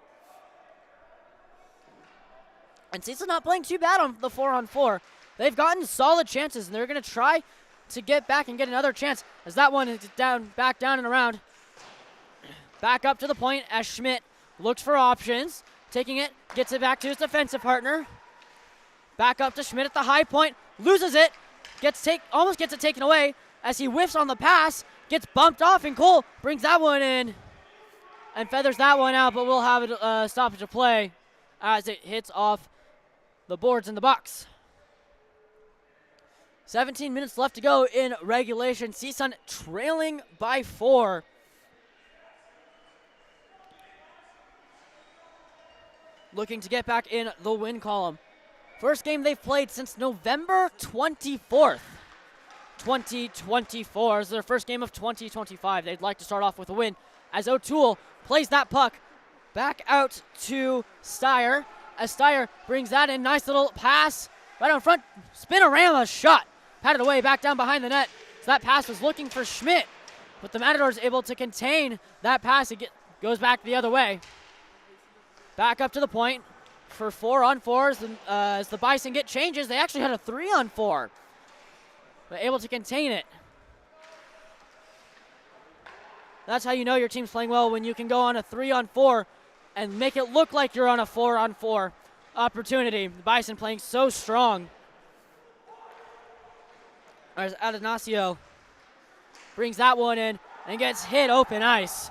And CSUN not playing too bad on the 4-on-4. They've gotten solid chances, and they're going to try to get back and get another chance as that one is back down and around. Back up to the point as Schmidt looks for options. Taking it, gets it back to his defensive partner. Back up to Schmidt at the high point, loses it, almost gets it taken away as he whiffs on the pass, gets bumped off, and Cole brings that one in and feathers that one out, but we'll have a stoppage of play as it hits off the boards in the box. 17 minutes left to go in regulation. CSUN trailing by 4. Looking to get back in the win column. First game they've played since November 24th, 2024. This is their first game of 2025. They'd like to start off with a win as O'Toole plays that puck back out to Steyer. As Steyer brings that in, nice little pass right on front. Spinorama shot, patted away back down behind the net. So that pass was looking for Schmidt, but the Matadors able to contain that pass. It goes back the other way. Back up to the point for 4-on-4s. As the Bison get changes, they actually had a 3-on-4, but able to contain it. That's how you know your team's playing well, when you can go on a 3-on-4 and make it look like you're on a 4-on-4 opportunity. The Bison playing so strong. As Adonacio brings that one in and gets hit open ice.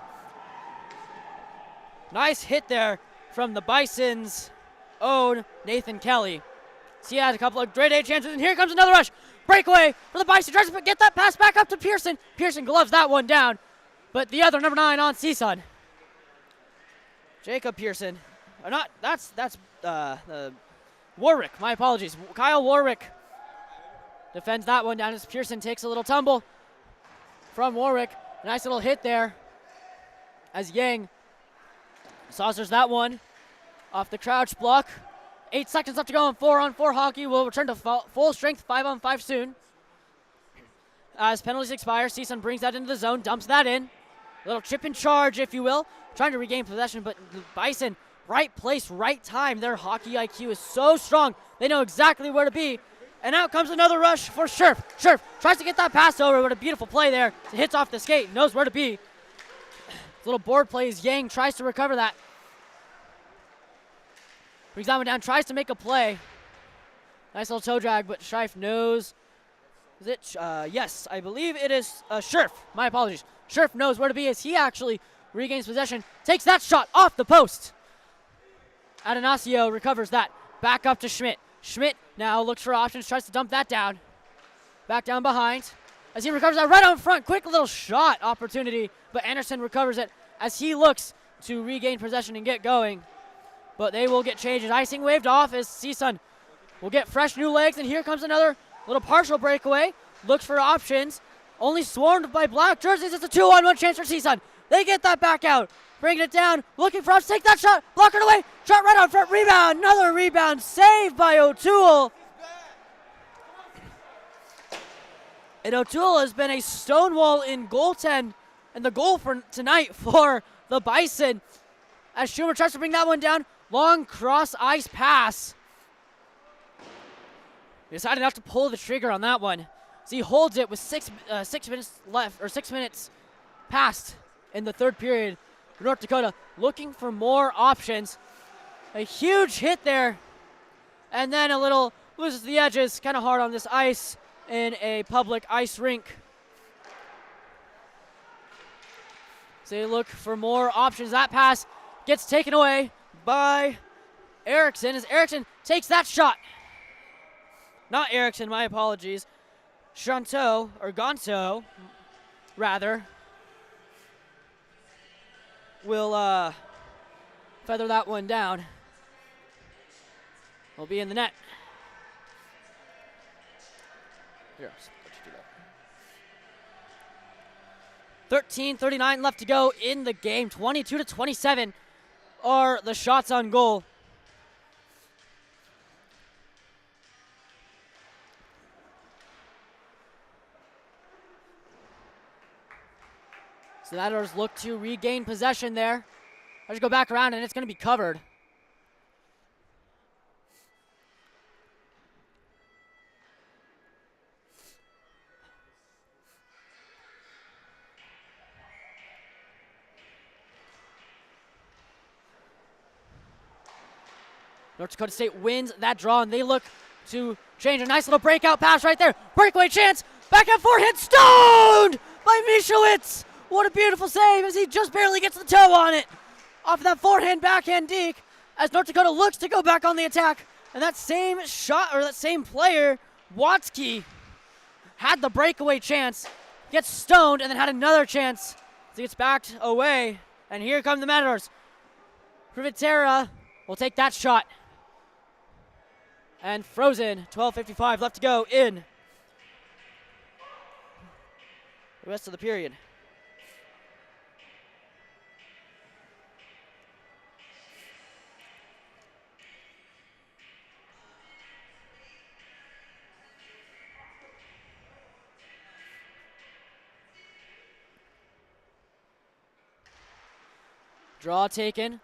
Nice hit there from the Bison's own Nathan Kelly. So he had a couple of great A chances, and here comes another rush. Breakaway for the Bison. Tries to get that pass back up to Pearson. Pearson gloves that one down, but the other number 9 on CSUN, Jacob Pearson. Or not, that's Warwick. My apologies. Kyle Warwick defends that one down as Pearson takes a little tumble from Warwick. A nice little hit there as Yang saucers that one off the crouch block. 8 seconds left to go in 4-on-4 hockey. We'll return to full strength 5-on-5 soon. As penalties expire, CSUN brings that into the zone, dumps that in. A little chip and charge, if you will. Trying to regain possession, but the Bison, right place, right time. Their hockey IQ is so strong. They know exactly where to be. And out comes another rush for Scherf. Scherf tries to get that pass over. What a beautiful play there. It hits off the skate, knows where to be. Little board plays. Yang tries to recover that. Brings that one down, tries to make a play. Nice little toe drag, but Shrife knows. Is it? Yes, I believe it is Scherf. My apologies. Scherf knows where to be as he actually regains possession. Takes that shot off the post. Atanasio recovers that. Back up to Schmidt. Schmidt now looks for options, tries to dump that down. Back down behind. As he recovers that right on front. Quick little shot opportunity, but Anderson recovers it as he looks to regain possession and get going. But they will get changes. Icing waved off as CSUN will get fresh new legs, and here comes another little partial breakaway. Looks for options. Only swarmed by black jerseys. It's a 2-on-1 chance for CSUN. They get that back out. Bringing it down. Looking for options. Take that shot. Block it away. Shot right on front. Rebound. Another rebound. Saved by O'Toole. And O'Toole has been a stonewall in goaltend and the goal for tonight for the Bison. As Schumer tries to bring that one down. Long cross ice pass. He decided not to pull the trigger on that one. So he holds it with 6 minutes left, or 6 minutes past in the third period. North Dakota looking for more options. A huge hit there. And then a little loses the edges. Kind of hard on this ice in a public ice rink. So they look for more options. That pass gets taken away by Erickson as Erickson takes that shot. Not Erickson, my apologies. Gonzo, rather, will feather that one down. Will be in the net. Here, let you do that. 13:39 left to go in the game. 22-27 are the shots on goal. Senators look to regain possession there. I just go back around and it's going to be covered. North Dakota State wins that draw, and they look to change. A nice little breakout pass right there. Breakaway chance. Back and forehand. Stoned by Mishowitz. What a beautiful save as he just barely gets the toe on it. Off of that forehand backhand deke as North Dakota looks to go back on the attack. And that same shot, or that same player, Watsky, had the breakaway chance. Gets stoned and then had another chance. So he gets backed away. And here come the Matadors. Privitera will take that shot. And frozen. 12:55 left to go in the rest of the period. Draw taken.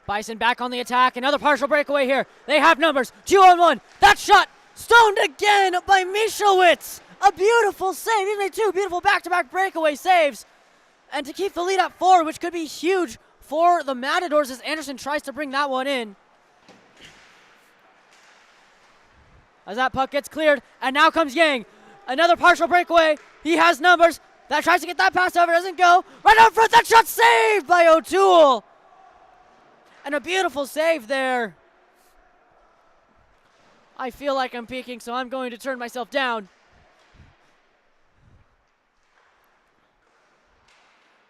Bison back on the attack. Another partial breakaway here. They have numbers. 2-on-1. That shot stoned again by Mishowitz. A beautiful save. He made two beautiful back-to-back breakaway saves. And to keep the lead at 4, which could be huge for the Matadors as Anderson tries to bring that one in. As that puck gets cleared. And now comes Yang. Another partial breakaway. He has numbers. That tries to get that pass over, doesn't go. Right out front, that shot saved by O'Toole. And a beautiful save there. I feel like I'm peeking, so I'm going to turn myself down.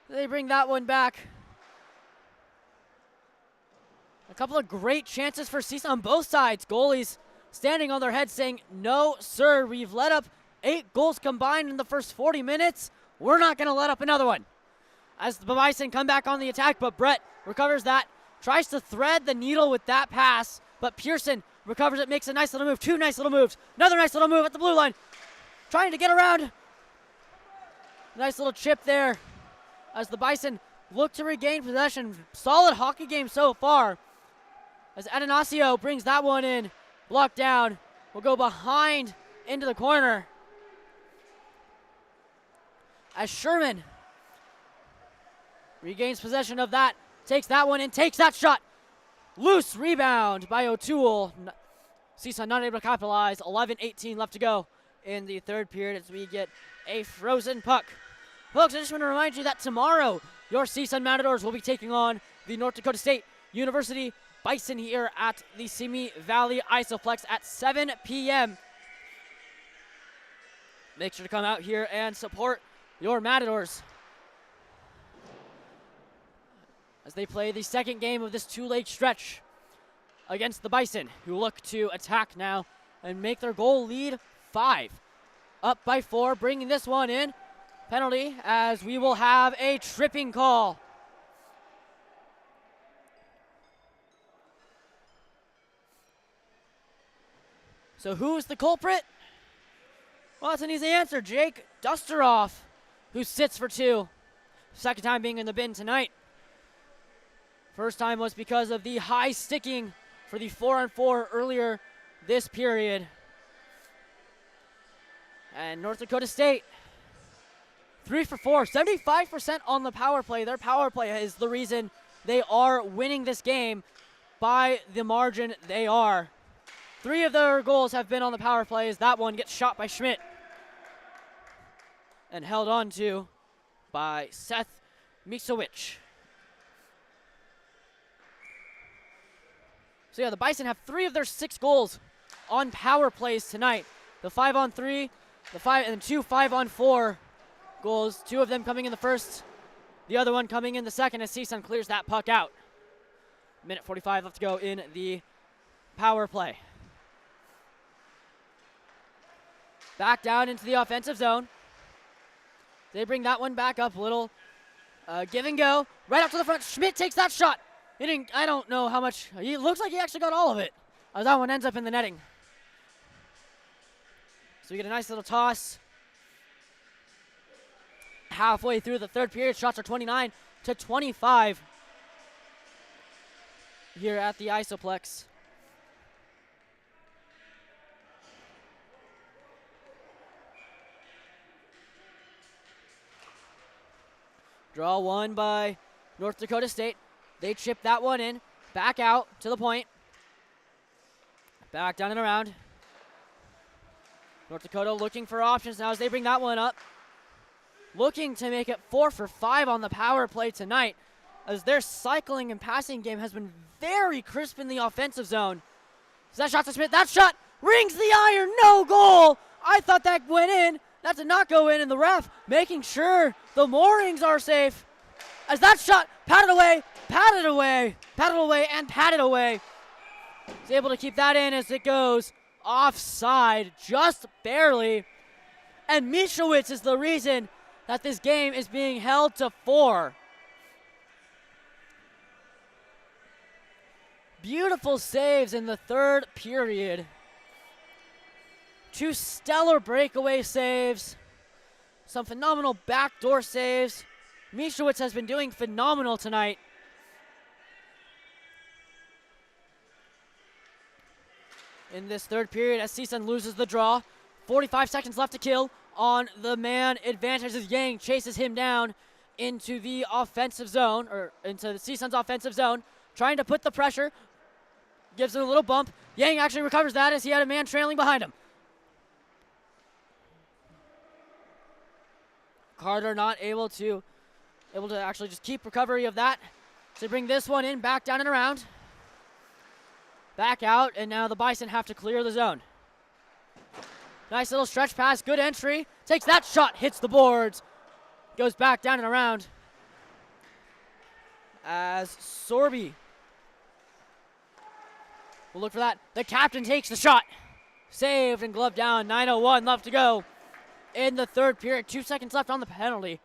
They bring that one back. A couple of great chances for CSUN on both sides. Goalies standing on their heads saying, no, sir, we've let up 8 goals combined in the first 40 minutes. We're not going to let up another one. As the Bison come back on the attack, but Brett recovers that. Tries to thread the needle with that pass, but Pearson recovers it, makes a nice little move. 2 nice little moves. Another nice little move at the blue line. Trying to get around. Nice little chip there as the Bison look to regain possession. Solid hockey game so far. As Atanasio brings that one in. Blocked down. Will go behind into the corner. As Sherman regains possession of that. Takes that one and takes that shot. Loose rebound by O'Toole. CSUN not able to capitalize. 11-18 left to go in the third period as we get a frozen puck. Folks, I just want to remind you that tomorrow your CSUN Matadors will be taking on the North Dakota State University Bison here at the Simi Valley Isoplex at 7 p.m. Make sure to come out here and support your Matadors as they play the second game of this two-leg stretch against the Bison, who look to attack now and make their goal lead 5. Up by 4, bringing this one in. Penalty, as we will have a tripping call. So who's the culprit? Well, that's an easy answer. Jake Dusteroff, who sits for 2. Second time being in the bin tonight. First time was because of the high sticking for the 4-on-4 earlier this period. And North Dakota State, 3 for 4, 75% on the power play. Their power play is the reason they are winning this game by the margin they are. 3 of their goals have been on the power play as that one gets shot by Schmidt and held on to by Seth Misowicz. So yeah, the Bison have 3 of their 6 goals on power plays tonight. The 5-on-3, and 2 5-on-4 goals. 2 of them coming in the first, the other one coming in the second as CSUN clears that puck out. Minute 45 left to go in the power play. Back down into the offensive zone. They bring that one back up a little. Give and go. Right up to the front. Schmidt takes that shot. I don't know how much. He looks like he actually got all of it. That one ends up in the netting. So we get a nice little toss. Halfway through the third period, shots are 29-25 here at the Isoplex. Draw one by North Dakota State. They chip that one in, back out to the point. Back down and around. North Dakota looking for options now as they bring that one up. Looking to make it 4 for 5 on the power play tonight as their cycling and passing game has been very crisp in the offensive zone. So that shot to Smith. That shot rings the iron. No goal. I thought that went in. That did not go in, and the ref making sure the moorings are safe as that shot patted away, and patted away. He's able to keep that in as it goes offside just barely. And Mishowitz is the reason that this game is being held to 4. Beautiful saves in the third period. 2 stellar breakaway saves. Some phenomenal backdoor saves. Mishowitz has been doing phenomenal tonight. In this third period as CSUN loses the draw. 45 seconds left to kill on the man advantage as Yang chases him down into the offensive zone, or into the CSUN's offensive zone, trying to put the pressure. Gives him a little bump. Yang actually recovers that as he had a man trailing behind him. Carter not able to actually just keep recovery of that. So bring this one in, back down and around. Back out, and now the Bison have to clear the zone. Nice little stretch pass, good entry. Takes that shot, hits the boards. Goes back down and around. As Sorby will look for that. The captain takes the shot. Saved and gloved down, 9:01 left to go in the third period. 2 seconds left on the penalty.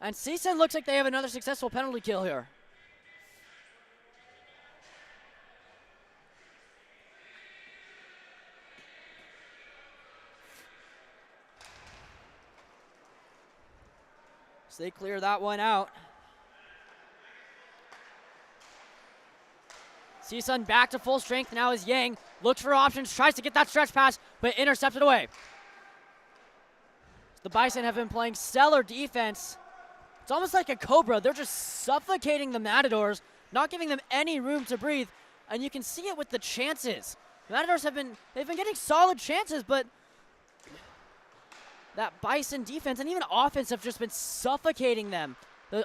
And CSUN looks like they have another successful penalty kill here. So they clear that one out. CSUN back to full strength now as Yang looks for options, tries to get that stretch pass, but intercepted away. The Bison have been playing stellar defense. It's almost like a cobra. They're just suffocating the Matadors, not giving them any room to breathe. And you can see it with the chances. Matadors they've been getting solid chances, but that Bison defense and even offense have just been suffocating them. The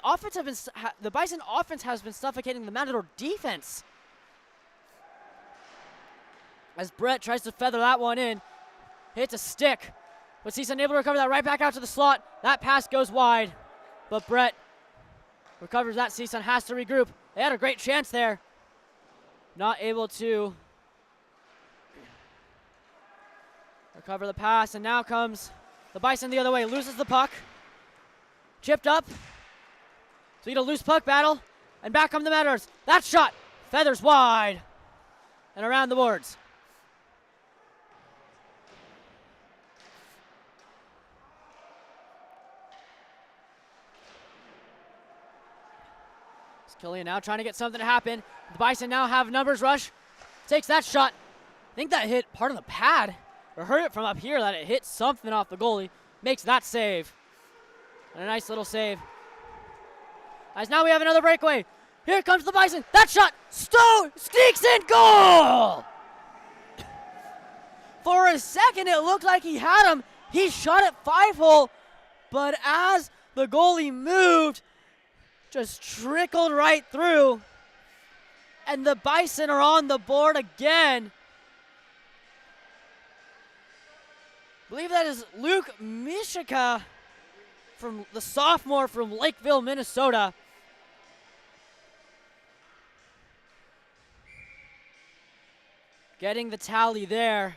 Bison offense has been suffocating the Matador defense. As Brett tries to feather that one in, hits a stick. But CSUN able to recover that right back out to the slot. That pass goes wide, but Brett recovers that. CSUN has to regroup. They had a great chance there. Not able to recover the pass, and now comes the Bison the other way. Loses the puck. Chipped up. So you get a loose puck battle, and back come the Matadors. That shot feathers wide and around the boards. Killian now trying to get something to happen. The Bison now have numbers rush. Takes that shot. I think that hit part of the pad, or heard it from up here that it hit something off the goalie. Makes that save. And a nice little save. As now we have another breakaway. Here comes the Bison. That shot. Sneaks in. Goal! For a second it looked like he had him. He shot it 5-hole. But as the goalie moved, just trickled right through, and the Bison are on the board again. I believe that is Luke Mishika, from the sophomore from Lakeville, Minnesota. Getting the tally there.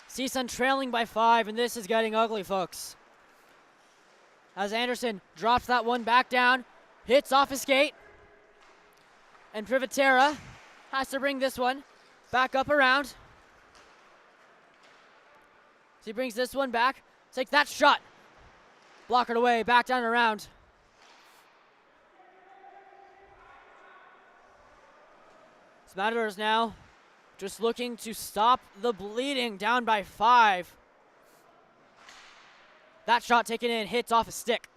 CSUN trailing by 5, and this is getting ugly, folks. As Anderson drops that one back down, hits off his skate, and Privatera has to bring this one back up around. So he brings this one back, takes that shot, block it away, back down and around. The Matadors now just looking to stop the bleeding, down by 5. That shot taken in, hits off a stick.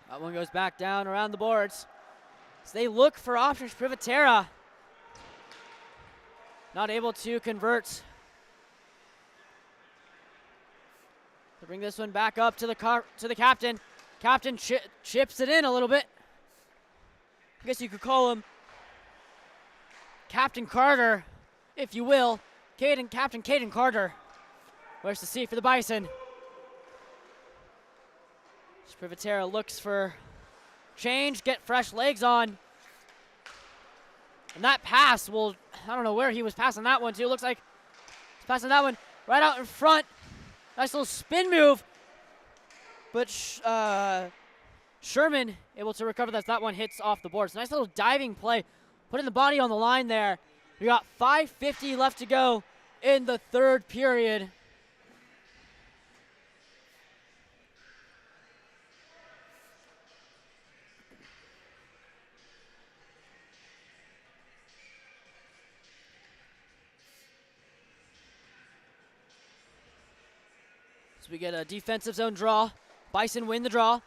That one goes back down around the boards. So they look for options. Privatera not able to convert. To bring this one back up to the captain. Captain chips it in a little bit. I guess you could call him Captain Carter, if you will. Captain Caden Carter. Where's the seat for the Bison? Privatera looks for change, get fresh legs on. And that pass I don't know where he was passing that one to. Looks like he's passing that one right out in front. Nice little spin move. But Sherman able to recover that. That one hits off the boards. Nice little diving play. Putting the body on the line there. We got 5:50 left to go in the third period. So we get a defensive zone draw. Bison win the draw.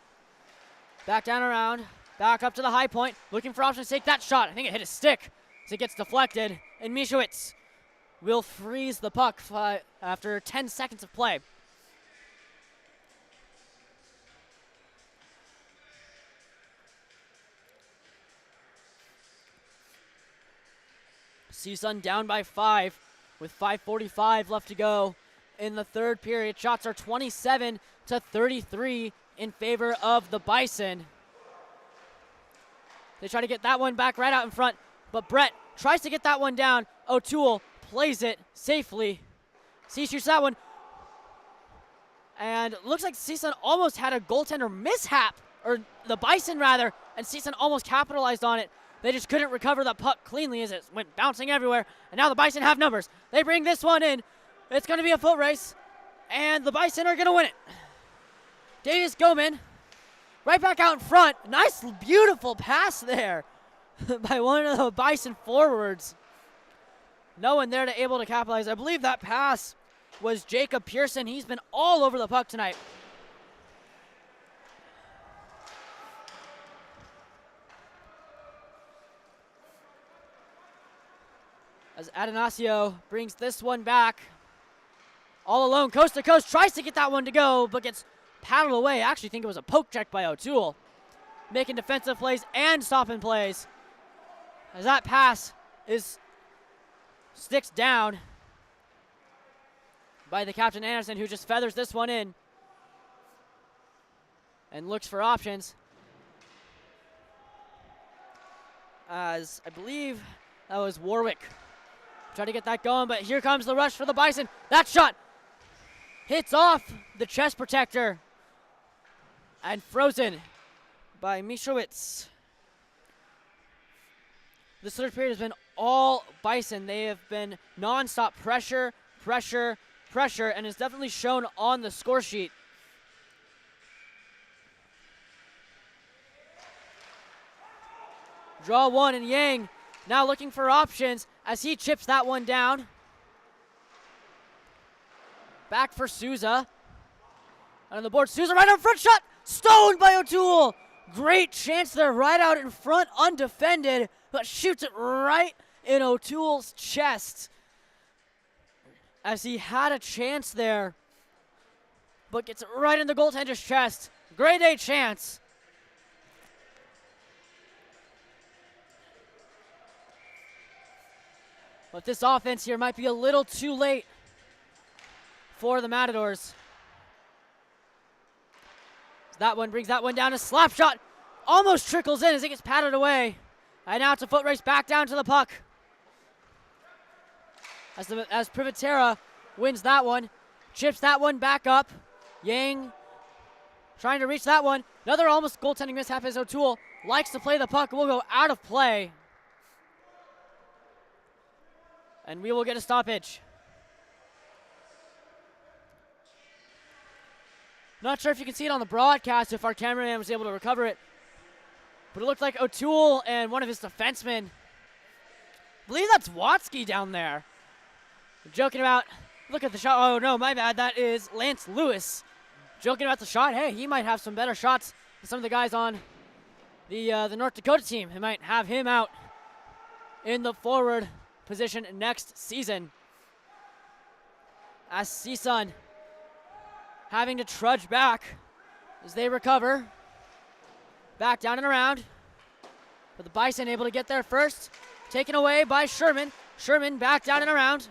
Back down around. Back up to the high point. Looking for options to take that shot. I think it hit a stick as it gets deflected. And Mishowitz will freeze the puck after 10 seconds of play. CSUN down by 5 with 5:45 left to go in the third period. Shots are 27-33 in favor of the Bison. They try to get that one back right out in front, but Brett tries to get that one down. O'Toole plays it safely. C shoots that one. And it looks like CSUN almost had a goaltender mishap, or the Bison rather, and CSUN almost capitalized on it. They just couldn't recover the puck cleanly as it went bouncing everywhere. And now the Bison have numbers. They bring this one in. It's going to be a foot race, and the Bison are going to win it. Davis Goman right back out in front. Nice, beautiful pass there by one of the Bison forwards. No one there to able to capitalize. I believe that pass was Jacob Pearson. He's been all over the puck tonight. As Atanasio brings this one back. All alone, coast to coast, tries to get that one to go, but gets paddled away. I actually think it was a poke check by O'Toole. Making defensive plays and stopping plays. As that pass sticks down by the captain Anderson, who just feathers this one in and looks for options. As I believe that was Warwick. Trying to get that going, but here comes the rush for the Bison. That shot hits off the chest protector and frozen by Mischowitz. This third period has been all Bison. They have been non-stop pressure, pressure, pressure, and it's definitely shown on the score sheet. Draw one, and Yang now looking for options as he chips that one down. Back for Souza. On the board, Souza right on front, shot stoned by O'Toole. Great chance there, right out in front, undefended, but shoots it right in O'Toole's chest. As he had a chance there, but gets it right in the goaltender's chest. Grade A chance. But this offense here might be a little too late for the Matadors. That one brings that one down. A slap shot almost trickles in as it gets patted away. And now it's a foot race back down to the puck. As Privatera wins that one, chips that one back up. Yang trying to reach that one. Another almost goaltending mishap as O'Toole likes to play the puck. Will go out of play. And we will get a stoppage. Not sure if you can see it on the broadcast, if our cameraman was able to recover it. But it looked like O'Toole and one of his defensemen, I believe that's Watsky down there. Joking about, look at the shot. Oh no, my bad, that is Lance Lewis. Joking about the shot. Hey, he might have some better shots than some of the guys on the North Dakota team. He might have him out in the forward position next season. As CSUN having to trudge back as they recover. Back down and around. But the Bison able to get there first. Taken away by Sherman. Sherman back down and around.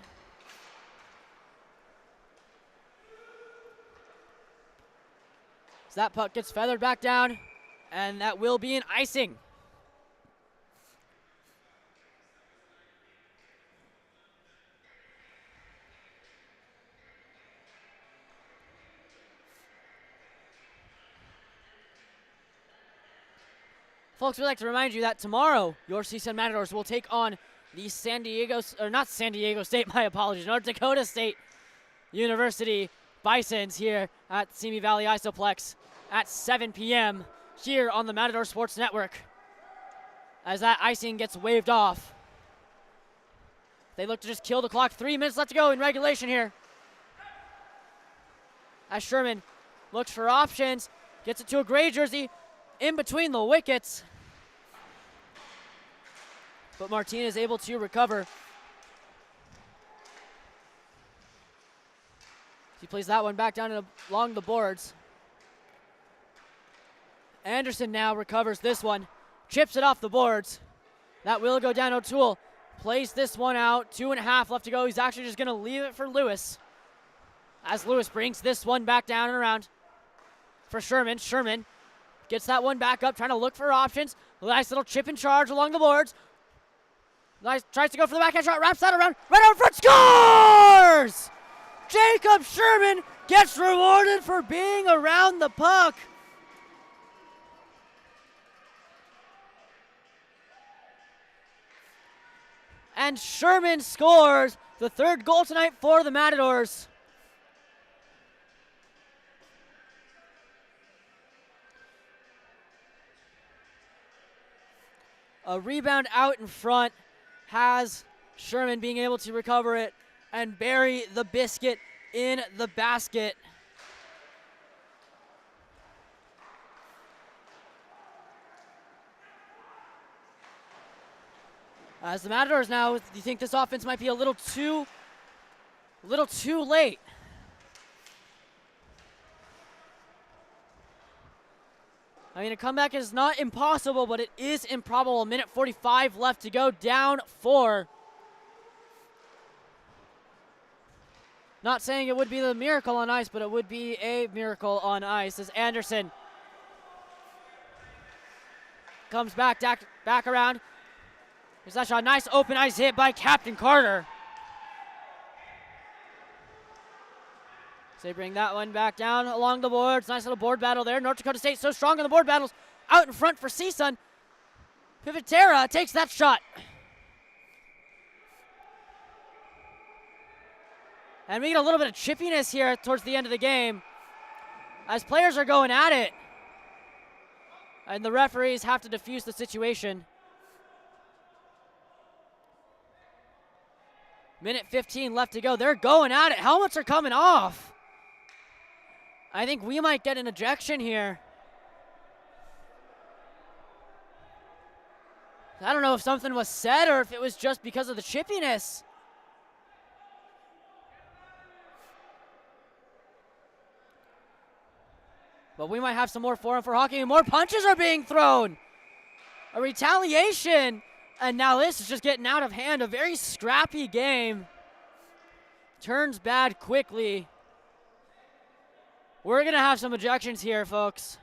As that puck gets feathered back down. And that will be an icing. Folks, we'd like to remind you that tomorrow, your CSUN Matadors will take on the not San Diego State, my apologies, North Dakota State University Bisons here at Simi Valley Isoplex at 7 p.m. here on the Matador Sports Network. As that icing gets waved off. They look to just kill the clock. 3 minutes left to go in regulation here. As Sherman looks for options, gets it to a gray jersey, in between the wickets. But Martinez able to recover. He plays that one back down along the boards. Anderson now recovers this one. Chips it off the boards. That will go down. O'Toole plays this one out. 2.5 left to go. He's actually just going to leave it for Lewis. As Lewis brings this one back down and around for Sherman. Sherman gets that one back up, trying to look for options. Nice little chip and charge along the boards. Nice, tries to go for the backhand shot, wraps that around, right out front, scores! Jacob Sherman gets rewarded for being around the puck. And Sherman scores the third goal tonight for the Matadors. A rebound out in front has Sherman being able to recover it and bury the biscuit in the basket. As the Matadors now, do you think this offense might be a little too late? I mean, a comeback is not impossible, but it is improbable. A minute 45 left to go, down 4. Not saying it would be the miracle on ice, but it would be a miracle on ice as Anderson comes back around. Here's that shot, nice open ice hit by Captain Carter. So they bring that one back down along the boards. Nice little board battle there. North Dakota State so strong in the board battles. Out in front for CSUN. Pivotera takes that shot. And we get a little bit of chippiness here towards the end of the game as players are going at it. And the referees have to defuse the situation. Minute 15 left to go. They're going at it. Helmets are coming off. I think we might get an ejection here. I don't know if something was said or if it was just because of the chippiness. But we might have some more 4-on-4 hockey, and more punches are being thrown. A retaliation, and now this is just getting out of hand. A very scrappy game. Turns bad quickly. We're going to have some ejections here, folks.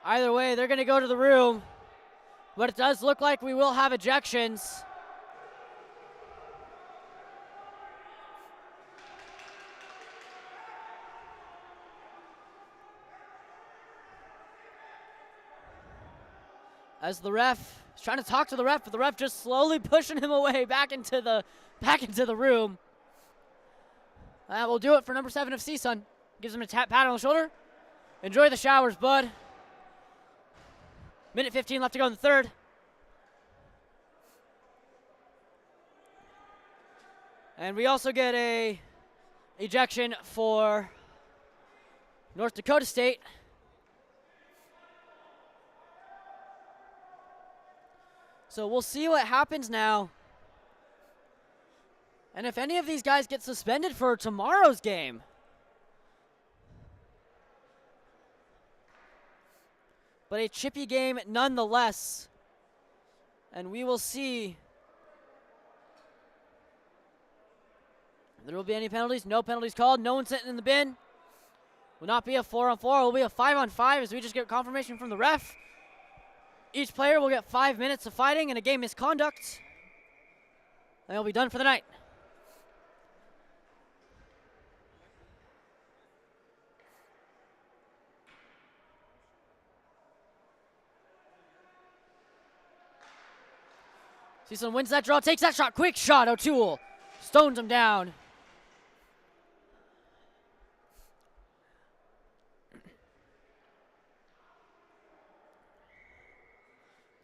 Either way, they're going to go to the room, but it does look like we will have ejections. As the ref is trying to talk to the ref, but the ref just slowly pushing him away back into the room. That will do it for number 7 of CSUN. Gives him a pat on the shoulder. Enjoy the showers, bud. Minute 15 left to go in the third. And we also get a ejection for North Dakota State. So we'll see what happens now. And if any of these guys get suspended for tomorrow's game. But a chippy game nonetheless. And we will see. If there will be any penalties. No penalties called. No one sent in the bin. Will not be a 4-on-4. It will be a 5-on-5 as we just get confirmation from the ref. Each player will get 5 minutes of fighting and a game misconduct. And they'll be done for the night. CSUN wins that draw, takes that shot. Quick shot, O'Toole. Stones him down.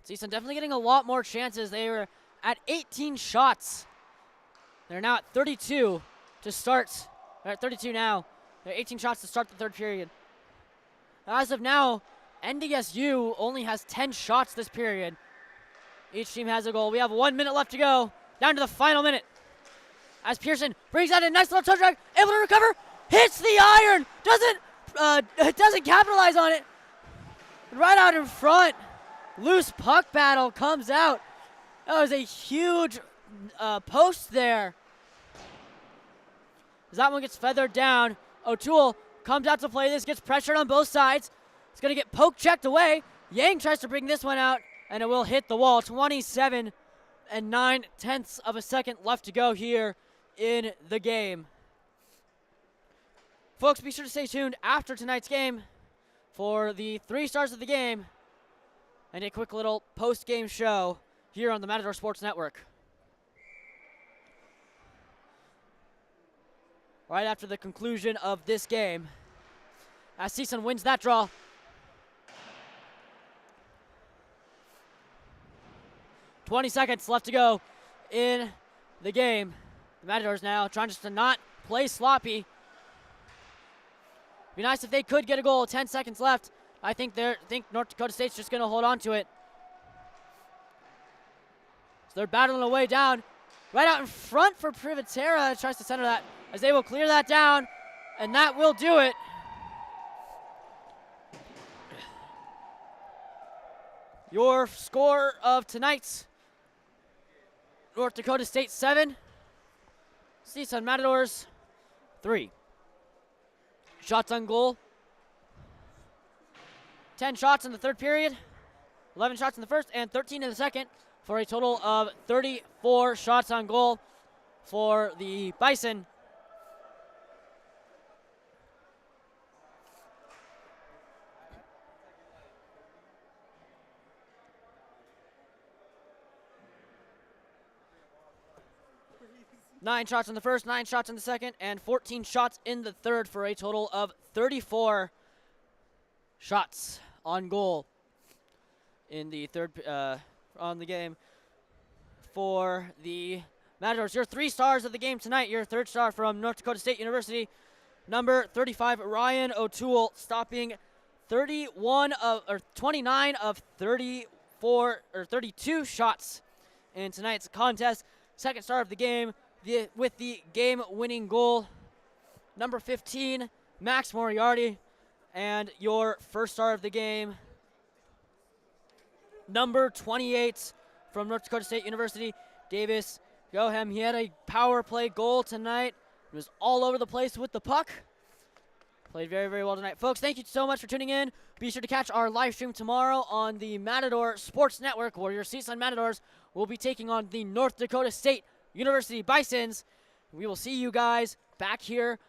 CSUN definitely getting a lot more chances. They were at 18 shots. They're now at 32 to start. They're at 32 now. They're 18 shots to start the third period. As of now, NDSU only has 10 shots this period. Each team has a goal. We have 1 minute left to go. Down to the final minute. As Pearson brings out a nice little toe drag, able to recover, hits the iron, doesn't capitalize on it. Right out in front. Loose puck battle comes out. That was a huge post there. As that one gets feathered down, O'Toole comes out to play this, gets pressured on both sides. It's going to get poke checked away. Yang tries to bring this one out, and it will hit the wall. 27 9/10 of a second left to go here in the game. Folks, be sure to stay tuned after tonight's game for the 3 stars of the game and a quick little post-game show here on the Matador Sports Network. Right after the conclusion of this game, as CSUN wins that draw. "20 seconds left to go in the game. The Matadors now trying just to not play sloppy. Be nice if they could get a goal. 10 seconds left. I think North Dakota State's just going to hold on to it. So they're battling away down. Right out in front for Privatera. Tries to center that as they will clear that down. And that will do it. Your score of tonight's North Dakota State 7, CSUN Matadors 3. Shots on goal, 10 shots in the third period, 11 shots in the first, and 13 in the second, for a total of 34 shots on goal for the Bison. Nine shots in the first, 9 shots in the second, and 14 shots in the third for a total of 34 shots on goal in the third on the game for the Matadors. Your 3 stars of the game tonight. Your third star from North Dakota State University, number 35 Ryan O'Toole, stopping 29 of 34 or 32 shots in tonight's contest. Second star of the game, with the game-winning goal, number 15, Max Moriarty. And your first star of the game, number 28 from North Dakota State University, Davis Gohem. He had a power play goal tonight. He was all over the place with the puck. Played very, very well tonight. Folks, thank you so much for tuning in. Be sure to catch our live stream tomorrow on the Matador Sports Network, where your CSUN Matadors will be taking on the North Dakota State University Bisons. We will see you guys back here